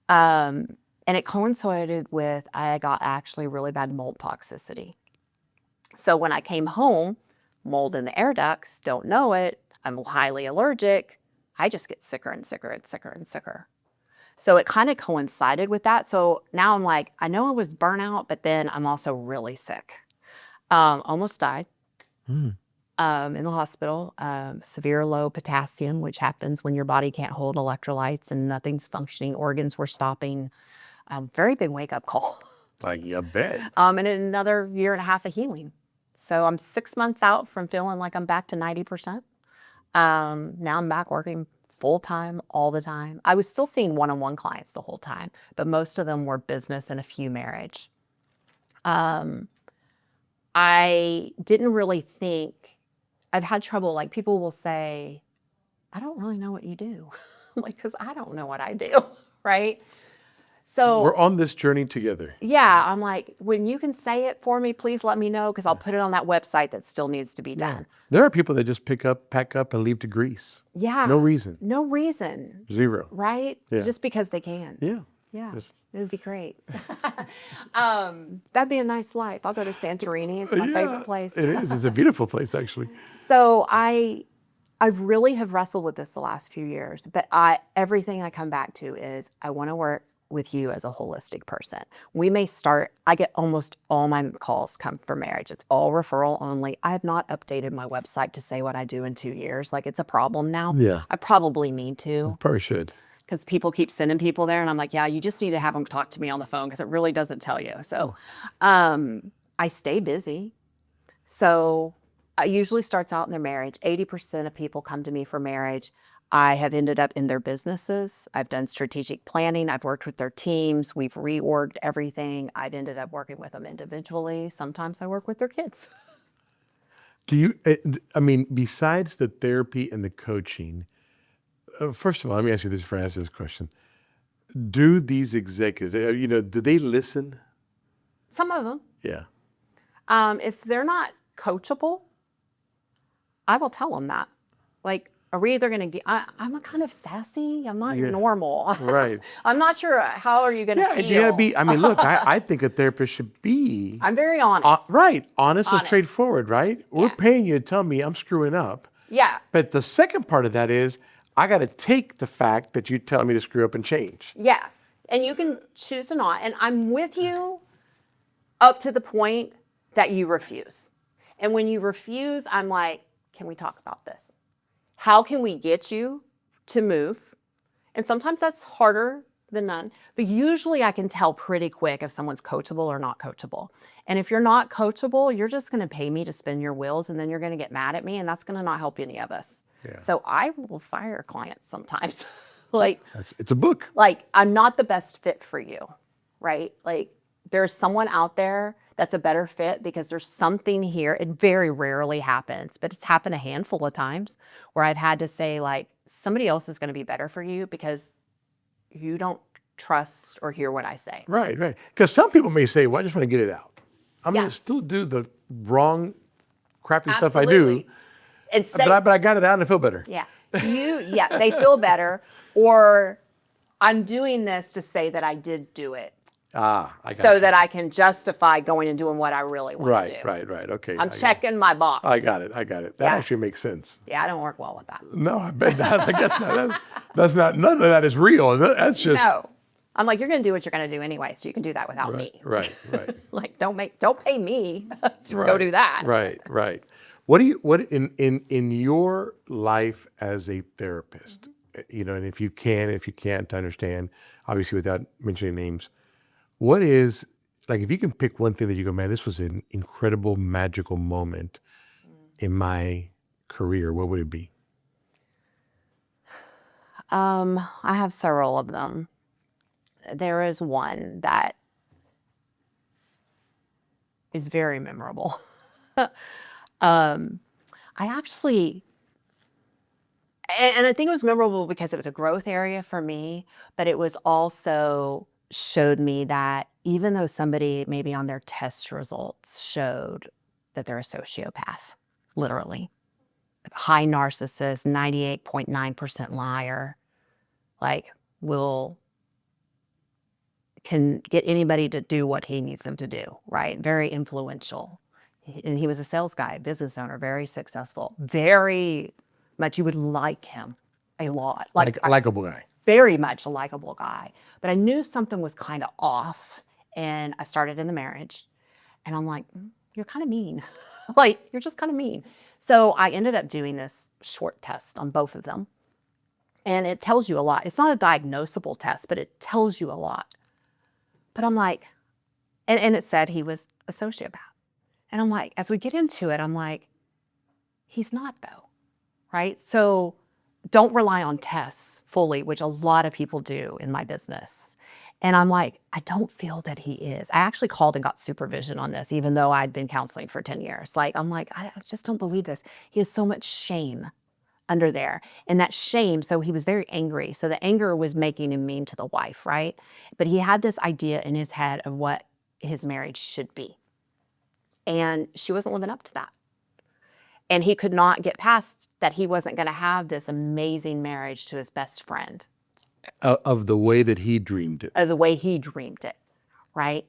And it coincided with I got actually really bad mold toxicity. So when I came home, mold in the air ducts, don't know it, I'm highly allergic, I just get sicker and sicker and sicker and sicker. So it kind of coincided with that. So now I'm like, I know I was burnout, but then I'm also really sick. Almost died. In the hospital, severe low potassium, which happens when your body can't hold electrolytes and nothing's functioning, organs were stopping. Very big wake-up call. Like, you bet. And another year and a half of healing. So I'm 6 months out from feeling like I'm back to 90%. Now I'm back working full-time all the time. I was still seeing one-on-one clients the whole time, but most of them were business and a few marriage. I didn't really think, I've had trouble, like people will say, I don't really know what you do. I'm like, because I don't know what I do, right? So We're on this journey together. yeah, I'm like, when you can say it for me, please let me know, because I'll put it on that website that still needs to be done. There are people that just pack up, and leave to Greece. Yeah. No reason. No reason, Zero. right? Yeah. Just because they can. Yeah. Yeah, Yes. it would be great. That'd be a nice life. I'll go to Santorini. It's my favorite place. It is. It's a beautiful place, actually. So I really have wrestled with this the last few years, but everything I come back to is I want to work with you as a holistic person. I get almost all my calls come for marriage. It's all referral only. I have not updated my website to say what I do in 2 years. Like, it's a problem now. Yeah. I probably need to, Probably should. because people keep sending people there, and I'm like, yeah, you just need to have them talk to me on the phone, because it really doesn't tell you. So I stay busy. So it usually starts out in their marriage. 80% of people come to me for marriage. I have ended up in their businesses. I've done strategic planning. I've worked with their teams. We've reorged everything. I've ended up working with them individually. Sometimes I work with their kids. Do you, I mean, besides the therapy and the coaching, first of all, let me ask you this before I ask this question. Do these executives, do they listen? Some of them. Yeah. If they're not coachable, I will tell them that. Like, are we either going to get, I'm a kind of sassy. I'm not normal. Right. I'm not sure how are you going to Yeah, feel. you gotta be, I mean, look, I think a therapist should be. I'm very honest. Right. Honest and Honest. straightforward, right? We're paying you to tell me I'm screwing up. Yeah. But the second part of that is, I got to take the fact that you're telling me to screw up and change. Yeah. And you can choose to not. And I'm with you up to the point that you refuse. And when you refuse, I'm like, can we talk about this? How can we get you to move? And sometimes that's harder than none. But usually I can tell pretty quick if someone's coachable or not coachable. And if you're not coachable, you're just going to pay me to spin your wheels, and then you're going to get mad at me, and that's going to not help any of us. Yeah. So I will fire clients sometimes. Like, It's a book. like, I'm not the best fit for you, right? Like, there's someone out there that's a better fit because there's something here. It very rarely happens, but it's happened a handful of times where I've had to say, like, somebody else is going to be better for you because you don't trust or hear what I say. Right, right. Because some people may say, well, I just want to get it out. I'm Yeah. going to still do the wrong, crappy stuff I Absolutely. do, And say, but I got it out and I feel better. yeah, they feel better. Or I'm doing this to say that I did do it I got so you. that I can justify going and doing what I really want to do. Right. Okay. I'm I got it. checking my box. I got it. That Yeah. actually makes sense. Yeah, I don't work well with that. No, I bet not. I guess not. That's not, none of that is real. That's just. No. I'm like, you're going to do what you're going to do anyway, so you can do that without me. Right. Like, don't pay me to go do that. Right. What in your life as a therapist, and if you can't understand, obviously without mentioning names, what is, like, if you can pick one thing that you go, man, this was an incredible, magical moment in my career, what would it be? I have several of them. There is one that is very memorable. I actually, and I think it was memorable because it was a growth area for me, but it was also showed me that even though somebody maybe on their test results showed that they're a sociopath, literally, high narcissist, 98.9% liar, like can get anybody to do what he needs them to do, right? Very influential. And he was a sales guy, business owner, very successful, very much, you would like him a lot. Likeable guy. Very much a likable guy. But I knew something was kind of off, and I started in the marriage, and I'm like, you're kind of mean. Like, you're just kind of mean. So I ended up doing this short test on both of them. And it tells you a lot. It's not a diagnosable test, but it tells you a lot. But I'm like, and it said he was a sociopath. And I'm like, as we get into it, I'm like, he's not though, right? So don't rely on tests fully, which a lot of people do in my business. And I'm like, I don't feel that he is. I actually called and got supervision on this, even though I'd been counseling for 10 years. Like, I'm like, I just don't believe this. He has so much shame under there. And that shame, so he was very angry. So the anger was making him mean to the wife, right? But he had this idea in his head of what his marriage should be. And she wasn't living up to that. And he could not get past that he wasn't going to have this amazing marriage to his best friend. Of the way that he dreamed it. Of the way he dreamed it, right?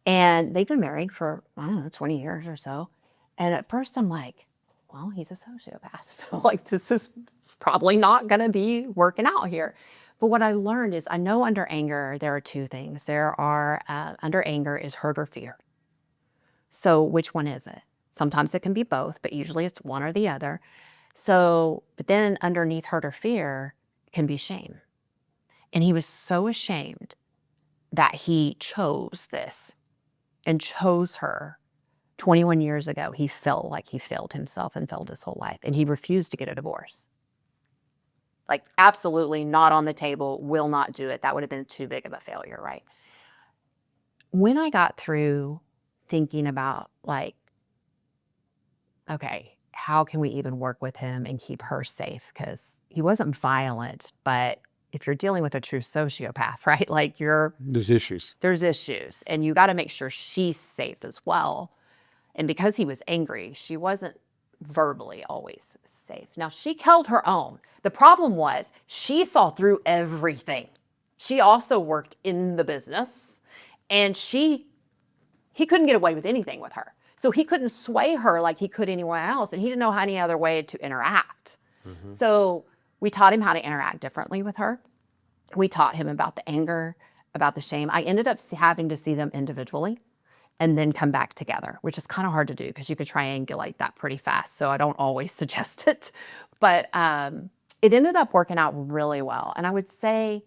And they've been married for, I don't know, 20 years or so. And at first I'm like, well, he's a sociopath. So like, this is probably not going to be working out here. But what I learned is I know under anger, there are two things. There are, under anger is hurt or fear. So which one is it? Sometimes it can be both, but usually it's one or the other. So, but then underneath hurt or fear can be shame. And he was so ashamed that he chose this and chose her. 21 years ago, he felt like he failed himself and failed his whole life. And he refused to get a divorce. Like, absolutely not on the table, will not do it. That would have been too big of a failure, right? When I got through thinking about, like, okay, how can we even work with him and keep her safe? Because he wasn't violent, but if you're dealing with a true sociopath, right? Like, there's issues. There's issues. And you got to make sure she's safe as well. And because he was angry, she wasn't verbally always safe. Now, she held her own. The problem was she saw through everything. She also worked in the business, and he couldn't get away with anything with her. So he couldn't sway her like he could anyone else, and he didn't know any other way to interact. Mm-hmm. So we taught him how to interact differently with her. We taught him about the anger, about the shame. I ended up having to see them individually and then come back together, which is kind of hard to do because you could triangulate that pretty fast. So I don't always suggest it. But it ended up working out really well. And I would say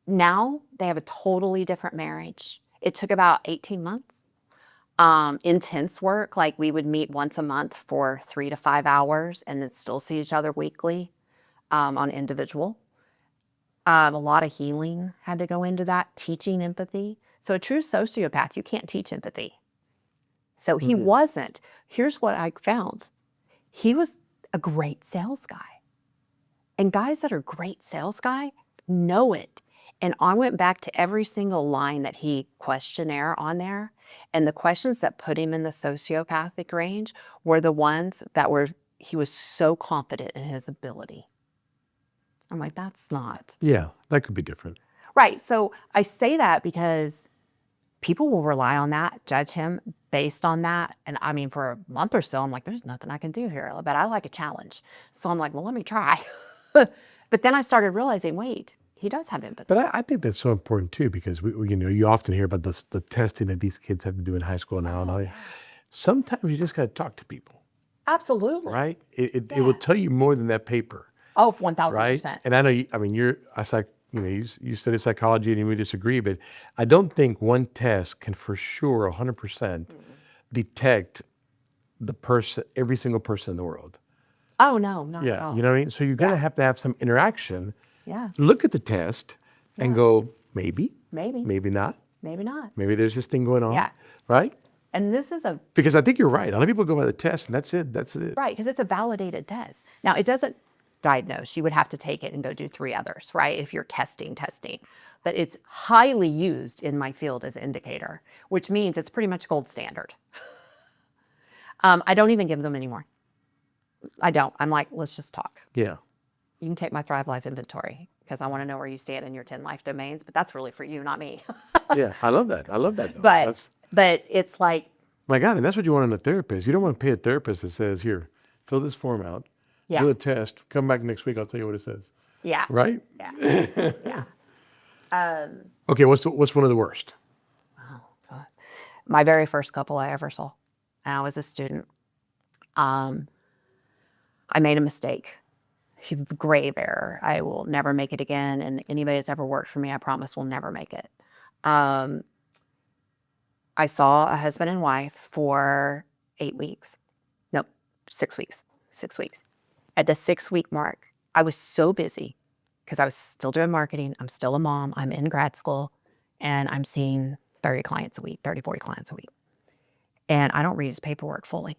now they have a totally different marriage. It took about 18 months. Intense work, like we would meet once a month for 3 to 5 hours and then still see each other weekly on individual. A lot of healing had to go into that, teaching empathy. So a true sociopath, you can't teach empathy. So he wasn't. Here's what I found. He was a great sales guy. And guys that are great sales guy know it. And I went back to every single line that he questionnaire on there. And the questions that put him in the sociopathic range were the ones that he was so confident in his ability. I'm like, that's not. Yeah, that could be different. Right. So I say that because people will rely on that, judge him based on that. And I mean, for a month or so, I'm like, there's nothing I can do here, but I like a challenge. So I'm like, well, let me try. But then I started realizing, wait, he does have empathy. But I think that's so important too, because you often hear about the testing that these kids have to do in high school now. And all. Sometimes you just got to talk to people, Absolutely. right? It will tell you more than that paper, Oh, 1,000%. right? And I know, you study psychology and you may disagree, but I don't think one test can for sure 100% detect the person, every single person in the world. Oh, no, not at all. You know what I mean? So you're going to have some interaction. Yeah. Look at the test and go, maybe not. Maybe not. Maybe there's this thing going on. Yeah. Right? And this is Because I think you're right. A lot of people go by the test and that's it. right, because it's a validated test. Now, it doesn't diagnose. You would have to take it and go do 3 others, right? If you're testing. But it's highly used in my field as an indicator, which means it's pretty much gold standard. I don't even give them anymore. I don't. I'm like, let's just talk. Yeah. You can take my Thrive Life inventory because I want to know where you stand in your 10 life domains, but that's really for you, not me. Yeah. I love that. Though. But it's like, My God, and that's what you want in a therapist. You don't want to pay a therapist that says, here, fill this form out, do a test, come back next week, I'll tell you what it says. yeah. Right? Yeah. Yeah. Okay, what's one of the worst? My very first couple I ever saw, and I was a student. I made a mistake, grave error. I will never make it again. And anybody that's ever worked for me, I promise will never make it. I saw a husband and wife for 8 weeks. Nope, 6 weeks. 6 weeks. At the 6-week mark, I was so busy because I was still doing marketing. I'm still a mom. I'm in grad school and I'm seeing 30 clients a week, 30, 40 clients a week. And I don't read his paperwork fully.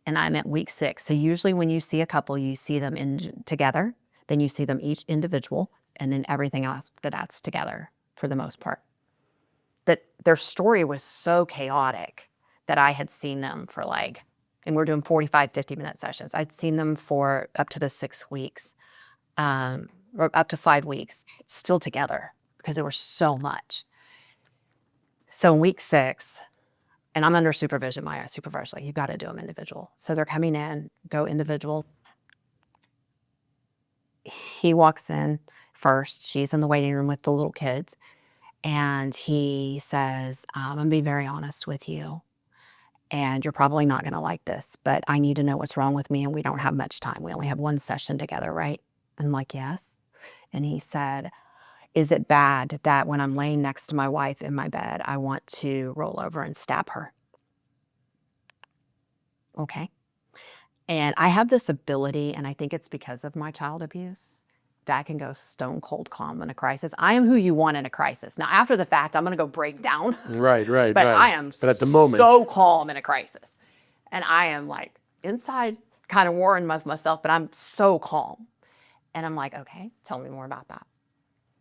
And I'm at week 6. So usually when you see a couple, you see them together, then you see them each individual, and then everything after that's together for the most part. But their story was so chaotic that I had seen them for and we're doing 45, 50-minute sessions. I'd seen them for up to the 6 weeks, or up to 5 weeks, still together because there was so much. So in week 6, and I'm under supervision, my supervisor's like, you've got to do them individual. So they're coming in, go individual. He walks in first. She's in the waiting room with the little kids. And he says, I'm going to be very honest with you. And you're probably not going to like this, but I need to know what's wrong with me. And we don't have much time. We only have 1 session together, right? I'm like, yes. And he said, is it bad that when I'm laying next to my wife in my bed, I want to roll over and stab her? Okay. And I have this ability, and I think it's because of my child abuse, that I can go stone cold calm in a crisis. I am who you want in a crisis. Now, after the fact, I'm going to go break down. Right. But I am but at the moment, so calm in a crisis. And I am like inside kind of warring with myself, but I'm so calm. And I'm like, okay, tell me more about that.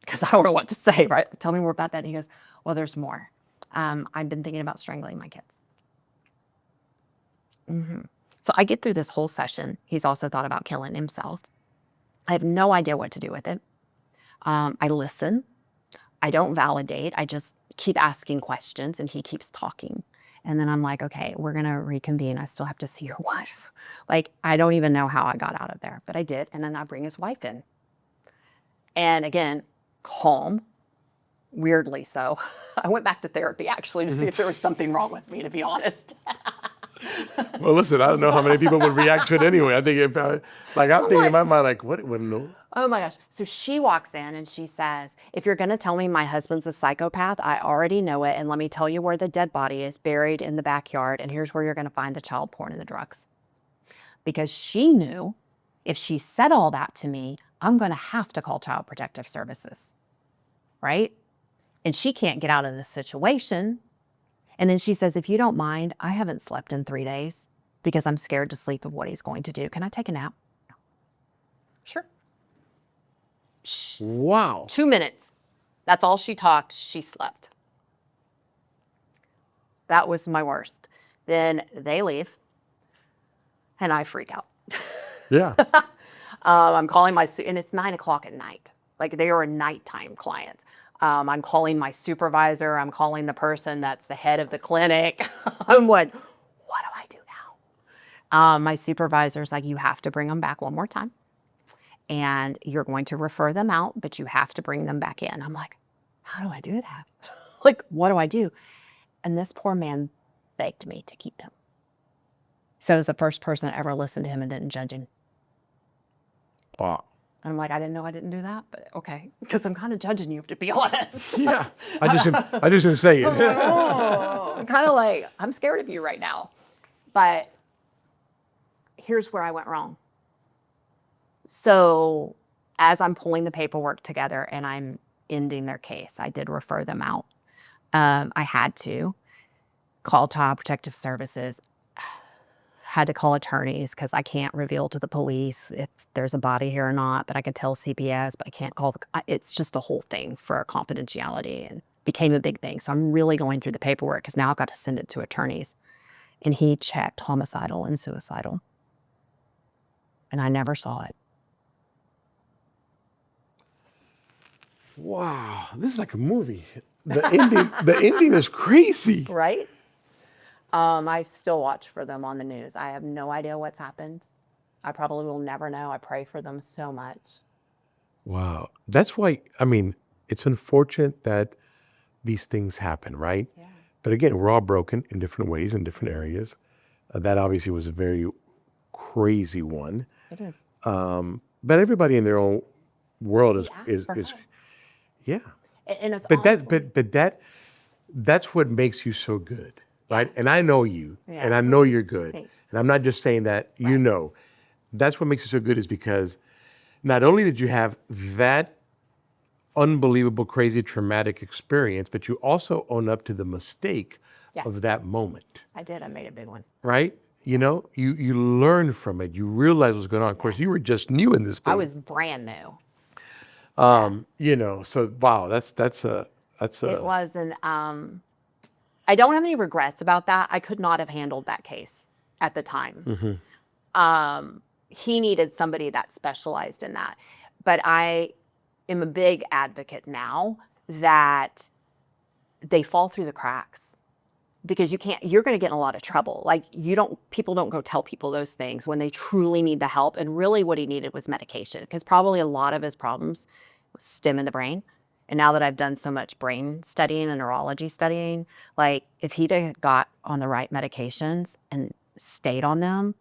Because I don't know what to say, right? Tell me more about that. And he goes, well, there's more. I've been thinking about strangling my kids. So I get through this whole session. He's also thought about killing himself. I have no idea what to do with it. I listen. I don't validate. I just keep asking questions and he keeps talking. And then I'm like, okay, we're going to reconvene. I still have to see your wife. I don't even know how I got out of there, but I did. And then I bring his wife in. And again, calm, weirdly so. I went back to therapy actually to see if there was something wrong with me, to be honest. Well, listen, I don't know how many people would react to it anyway. I think I'm thinking in my mind, what? No. Oh my gosh. So she walks in and she says, if you're going to tell me my husband's a psychopath, I already know it. And let me tell you where the dead body is buried in the backyard. And here's where you're going to find the child porn and the drugs. Because she knew if she said all that to me, I'm going to have to call Child Protective Services. Right? And she can't get out of this situation. And then she says, if you don't mind, I haven't slept in 3 days because I'm scared to sleep of what he's going to do. Can I take a nap? Sure. Wow. 2 minutes. That's all she talked. She slept. That was my worst. Then they leave and I freak out. Yeah. I'm calling and it's 9 o'clock at night. Like they are a nighttime client. I'm calling my supervisor. I'm calling the person that's the head of the clinic. I'm like, what do I do now? My supervisor's like, you have to bring them back one more time. And you're going to refer them out, but you have to bring them back in. I'm like, how do I do that? Like, what do I do? And this poor man begged me to keep him. So it was the first person that ever listened to him and didn't judge him. Wow. And I'm like, I didn't know I didn't do that, but okay. Because I'm kind of judging you, to be honest. Yeah. I just didn't say it. I'm kind of like, I'm scared of you right now. But here's where I went wrong. So as I'm pulling the paperwork together and I'm ending their case, I did refer them out. I had to call Child Protective Services, had to call attorneys because I can't reveal to the police if there's a body here or not, but I could tell CPS, but I can't call. It's just a whole thing for confidentiality and became a big thing. So I'm really going through the paperwork because now I've got to send it to attorneys. And he checked homicidal and suicidal. And I never saw it. Wow. This is like a movie. The ending is crazy. Right? I still watch for them on the news. I have no idea what's happened. I probably will never know. I pray for them so much. Wow. That's why, I mean, it's unfortunate that these things happen, right? Yeah. But again, we're all broken in different ways in different areas. That obviously was a very crazy one. It is. But everybody in their own world is yeah. And it's But that's what makes you so good, right? And I know you, Yeah. and I know you're good. Thanks. And I'm not just saying that, you know. That's what makes you so good is because not only did you have that unbelievable, crazy, traumatic experience, but you also own up to the mistake Yeah. of that moment, I did. I made a big one. right? You know, you learn from it. You realize what's going on. Of course, you were just new in this thing. I was brand new. You know, so wow, that's a It was, and I don't have any regrets about that. I could not have handled that case at the time. He needed somebody that specialized in that. But I am a big advocate now that they fall through the cracks because you're going to get in a lot of trouble. Like people don't go tell people those things when they truly need the help. And really what he needed was medication because probably a lot of his problems stem in the brain. And now that I've done so much brain studying and neurology studying, like if he'd have got on the right medications and stayed on them,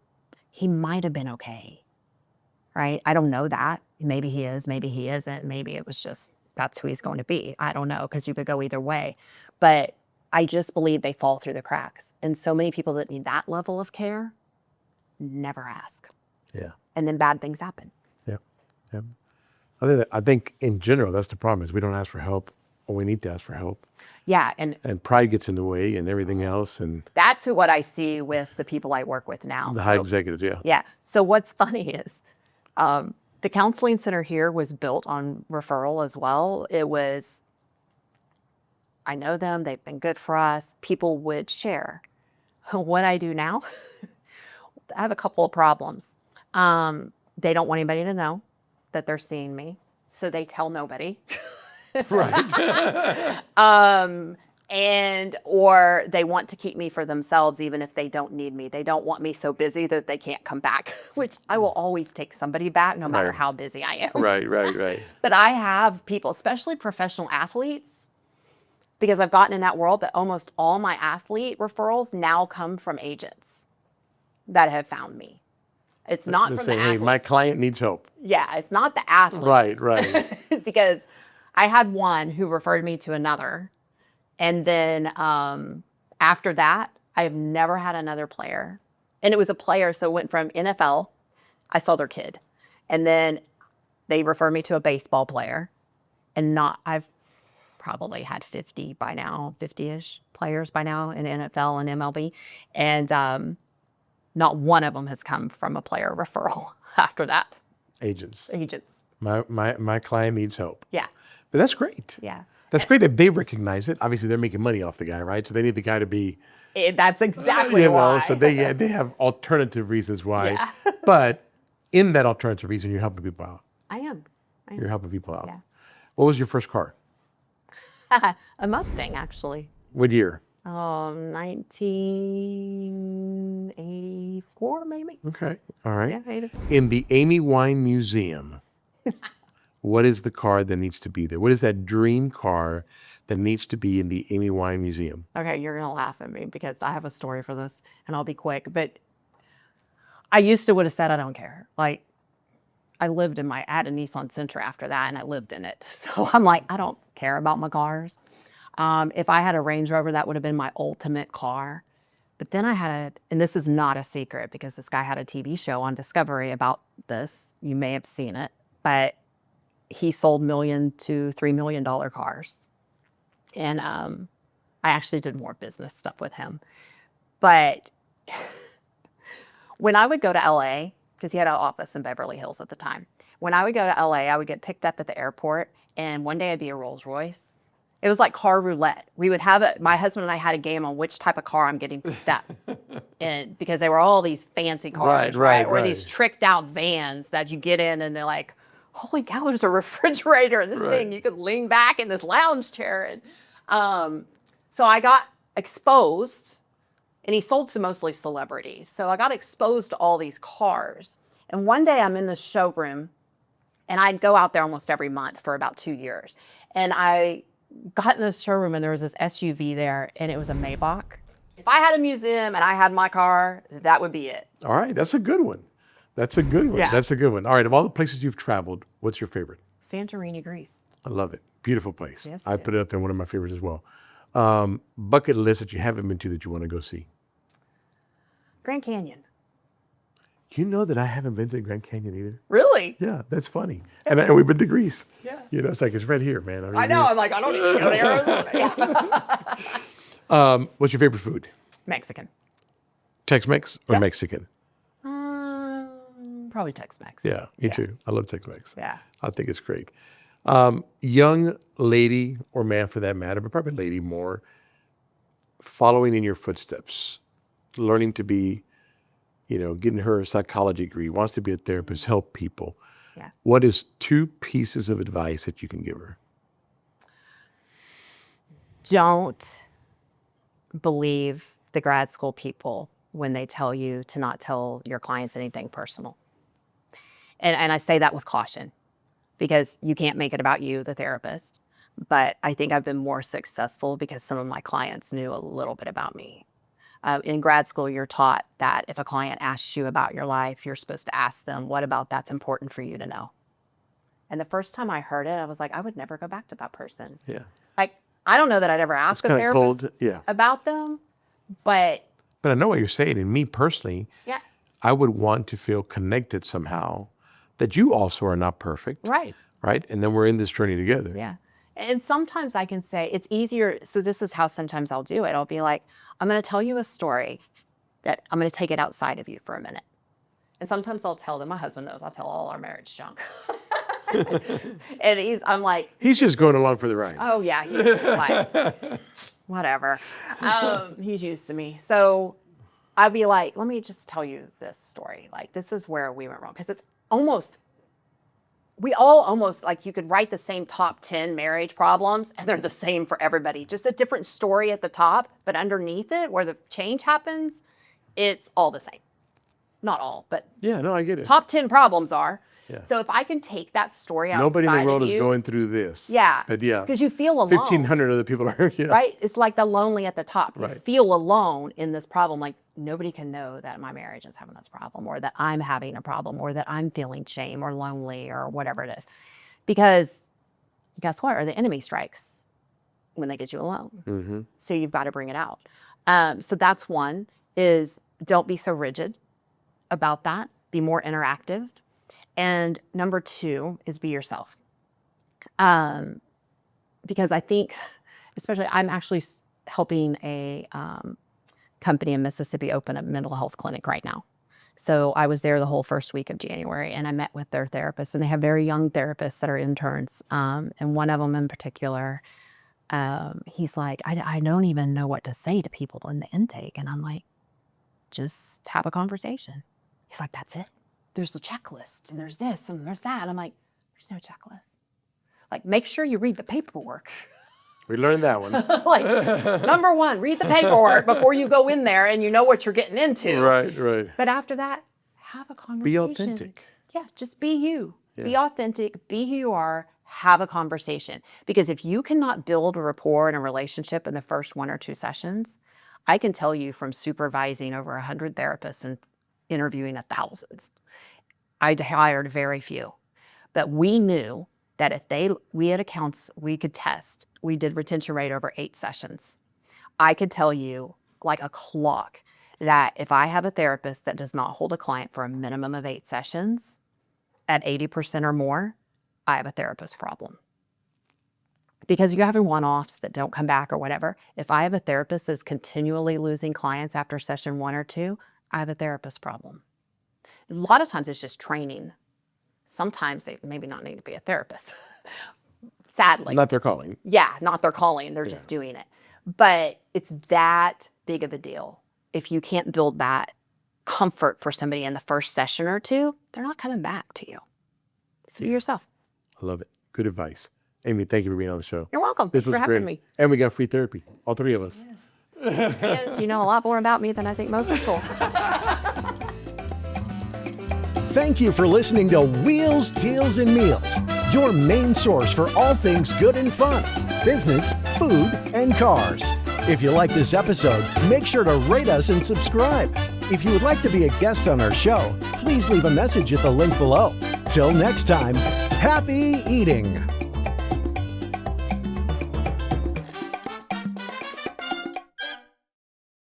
he might have been okay, right? I don't know that. Maybe he is, maybe he isn't. Maybe it was just, that's who he's going to be. I don't know, because you could go either way. But I just believe they fall through the cracks. And so many people that need that level of care never ask. Yeah. And then bad things happen. Yeah. Yeah. I think in general, that's the problem is we don't ask for help or we need to ask for help. Yeah. And pride gets in the way and everything else. And that's what I see with the people I work with now. the high executives, yeah. Yeah. So what's funny is the counseling center here was built on referral as well. It was, I know them, they've been good for us. People would share. What I do now, I have a couple of problems. They don't want anybody to know that they're seeing me, so they tell nobody. Right. Or they want to keep me for themselves even if they don't need me. They don't want me so busy that they can't come back, which I will always take somebody back no matter Right. how busy I am. Right. But I have people, especially professional athletes, because I've gotten in that world, but almost all my athlete referrals now come from agents that have found me. It's not They from say, the hey, athlete. my client needs help. Yeah, it's not the athlete. Right. Because I had one who referred me to another. And then after that, I have never had another player. And it was a player, so it went from NFL, I saw their kid. And then they referred me to a baseball player. And I've probably had 50 by now, 50-ish players by now in NFL and MLB. And not one of them has come from a player referral after that. Agents. Agents. My client needs help. Yeah. But that's great. Yeah. That's great that they recognize it. Obviously, they're making money off the guy, right? So they need the guy to be, That's exactly you know, why. so they have alternative reasons why. Yeah. But in that alternative reason, you're helping people out. I am. You're helping people out. Yeah. What was your first car? A Mustang, actually. What year? 1984, maybe. Okay. All right. Yeah, 84. In the Amy Wine Museum, what is the car that needs to be there? What is that dream car that needs to be in the Amy Wine Museum? Okay, you're gonna laugh at me because I have a story for this, and I'll be quick. But I used to would have said I don't care. Like, I had a Nissan Sentra after that, and I lived in it. So I'm like, I don't care about my cars. If I had a Range Rover, that would have been my ultimate car. But then and this is not a secret because this guy had a TV show on Discovery about this. You may have seen it, but he sold $1 million to $3 million cars. And I actually did more business stuff with him. But when I would go to LA, because he had an office in Beverly Hills at the time, when I would go to LA, I would get picked up at the airport, and one day I'd be a Rolls Royce. It was like car roulette. We would have my husband and I had a game on which type of car I'm getting picked up. And because they were all these fancy cars, right? Or these tricked out vans that you get in and they're like, holy cow, there's a refrigerator in this thing. You could lean back in this lounge chair. And so I got exposed, and he sold to mostly celebrities. So I got exposed to all these cars. And one day I'm in the showroom, and I'd go out there almost every month for about 2 years. And I got in the showroom, and there was this SUV there, and it was a Maybach. If I had a museum and I had my car, that would be it. All right. That's a good one. That's a good one. Yeah. That's a good one. All right. Of all the places you've traveled, what's your favorite? Santorini, Greece. I love it. Beautiful place. Yes, I it put it up there, one of my favorites as well. Bucket list that you haven't been to that you want to go see. Grand Canyon. You know that I haven't been to the Grand Canyon either? Really? Yeah, that's funny. And we've been to Greece. Yeah. You know, it's like, it's right here, man. I know. I'm like, I don't even go to Arizona. What's your favorite food? Mexican. Tex-Mex or Mexican? Probably Tex-Mex. Yeah, me too. I love Tex-Mex. Yeah. I think it's great. Young lady or man for that matter, but probably lady more, following in your footsteps, learning to be, getting her psychology degree, wants to be a therapist, help people. Yeah. What is 2 pieces of advice that you can give her? Don't believe the grad school people when they tell you to not tell your clients anything personal. And I say that with caution because you can't make it about you, the therapist. But I think I've been more successful because some of my clients knew a little bit about me. In grad school, you're taught that if a client asks you about your life, you're supposed to ask them, what about that's important for you to know? And the first time I heard it, I was like, I would never go back to that person. Yeah. Like, I don't know that I'd ever ask a kinda therapist cold, yeah. about them, but But I know what you're saying. And me personally, yeah, I would want to feel connected somehow that you also are not perfect. right. Right? And then we're in this journey together. Yeah. And sometimes I can say it's easier. So this is how sometimes I'll do it. I'll be like, I'm going to tell you a story that I'm going to take it outside of you for a minute. And sometimes I'll tell them, my husband knows, I'll tell all our marriage junk. And I'm like, He's just going along for the ride. oh yeah, he's just like, whatever. He's used to me. So I'd be like, let me just tell you this story. Like, this is where we went wrong. Because we all almost, like, you could write the same top 10 marriage problems and they're the same for everybody. Just a different story at the top, but underneath it, where the change happens, it's all the same. Not all, but Yeah, no, I get it. top 10 problems are. Yeah. So if I can take that story outside Nobody in the world of is you, going through this. yeah, But yeah. because you feel alone. 1,500 other people are. Yeah. Right? It's like the lonely at the top. You Right. feel alone in this problem. Like, nobody can know that my marriage is having this problem, or that I'm having a problem, or that I'm feeling shame or lonely or whatever it is. Because guess what? Or the enemy strikes when they get you alone. Mm-hmm. So you've got to bring it out. So that's one, is don't be so rigid about that. Be more interactive. And number 2 is be yourself. because I think, especially, I'm actually helping a company in Mississippi open a mental health clinic right now. So I was there the whole first week of January, and I met with their therapists, and they have very young therapists that are interns. And one of them in particular, he's like, I don't even know what to say to people in the intake. And I'm like, just have a conversation. He's like, that's it. There's a checklist, and there's this, and there's that. I'm like, there's no checklist. Like, make sure you read the paperwork. We learned that one. Like, number one, read the paperwork before you go in there and you know what you're getting into. Right. But after that, have a conversation. Be authentic. Yeah, just be you. Yeah. Be authentic, be who you are, have a conversation. Because if you cannot build a rapport and a relationship in the first 1 or 2 sessions, I can tell you from supervising over 100 therapists and interviewing thousands, I hired very few. But we knew that if we had accounts we could test, we did retention rate over 8 sessions. I could tell you like a clock that if I have a therapist that does not hold a client for a minimum of 8 sessions at 80% or more, I have a therapist problem. Because you're having one-offs that don't come back or whatever. If I have a therapist that's continually losing clients after session 1 or 2, I have a therapist problem. A lot of times it's just training. Sometimes they maybe not need to be a therapist. Sadly. Not their calling. Yeah, not their calling. They're just doing it. But it's that big of a deal. If you can't build that comfort for somebody in the first session or 2, they're not coming back to you. So do yourself. I love it. Good advice. Amy, thank you for being on the show. You're welcome. This Thanks for was having great. me. And we got free therapy, all 3 of us. Yes. And you know a lot more about me than I think most people. Thank you for listening to Wheels, Deals, and Meals, your main source for all things good and fun, business, food, and cars. If you like this episode, make sure to rate us and subscribe. If you would like to be a guest on our show, please leave a message at the link below. Till next time, happy eating.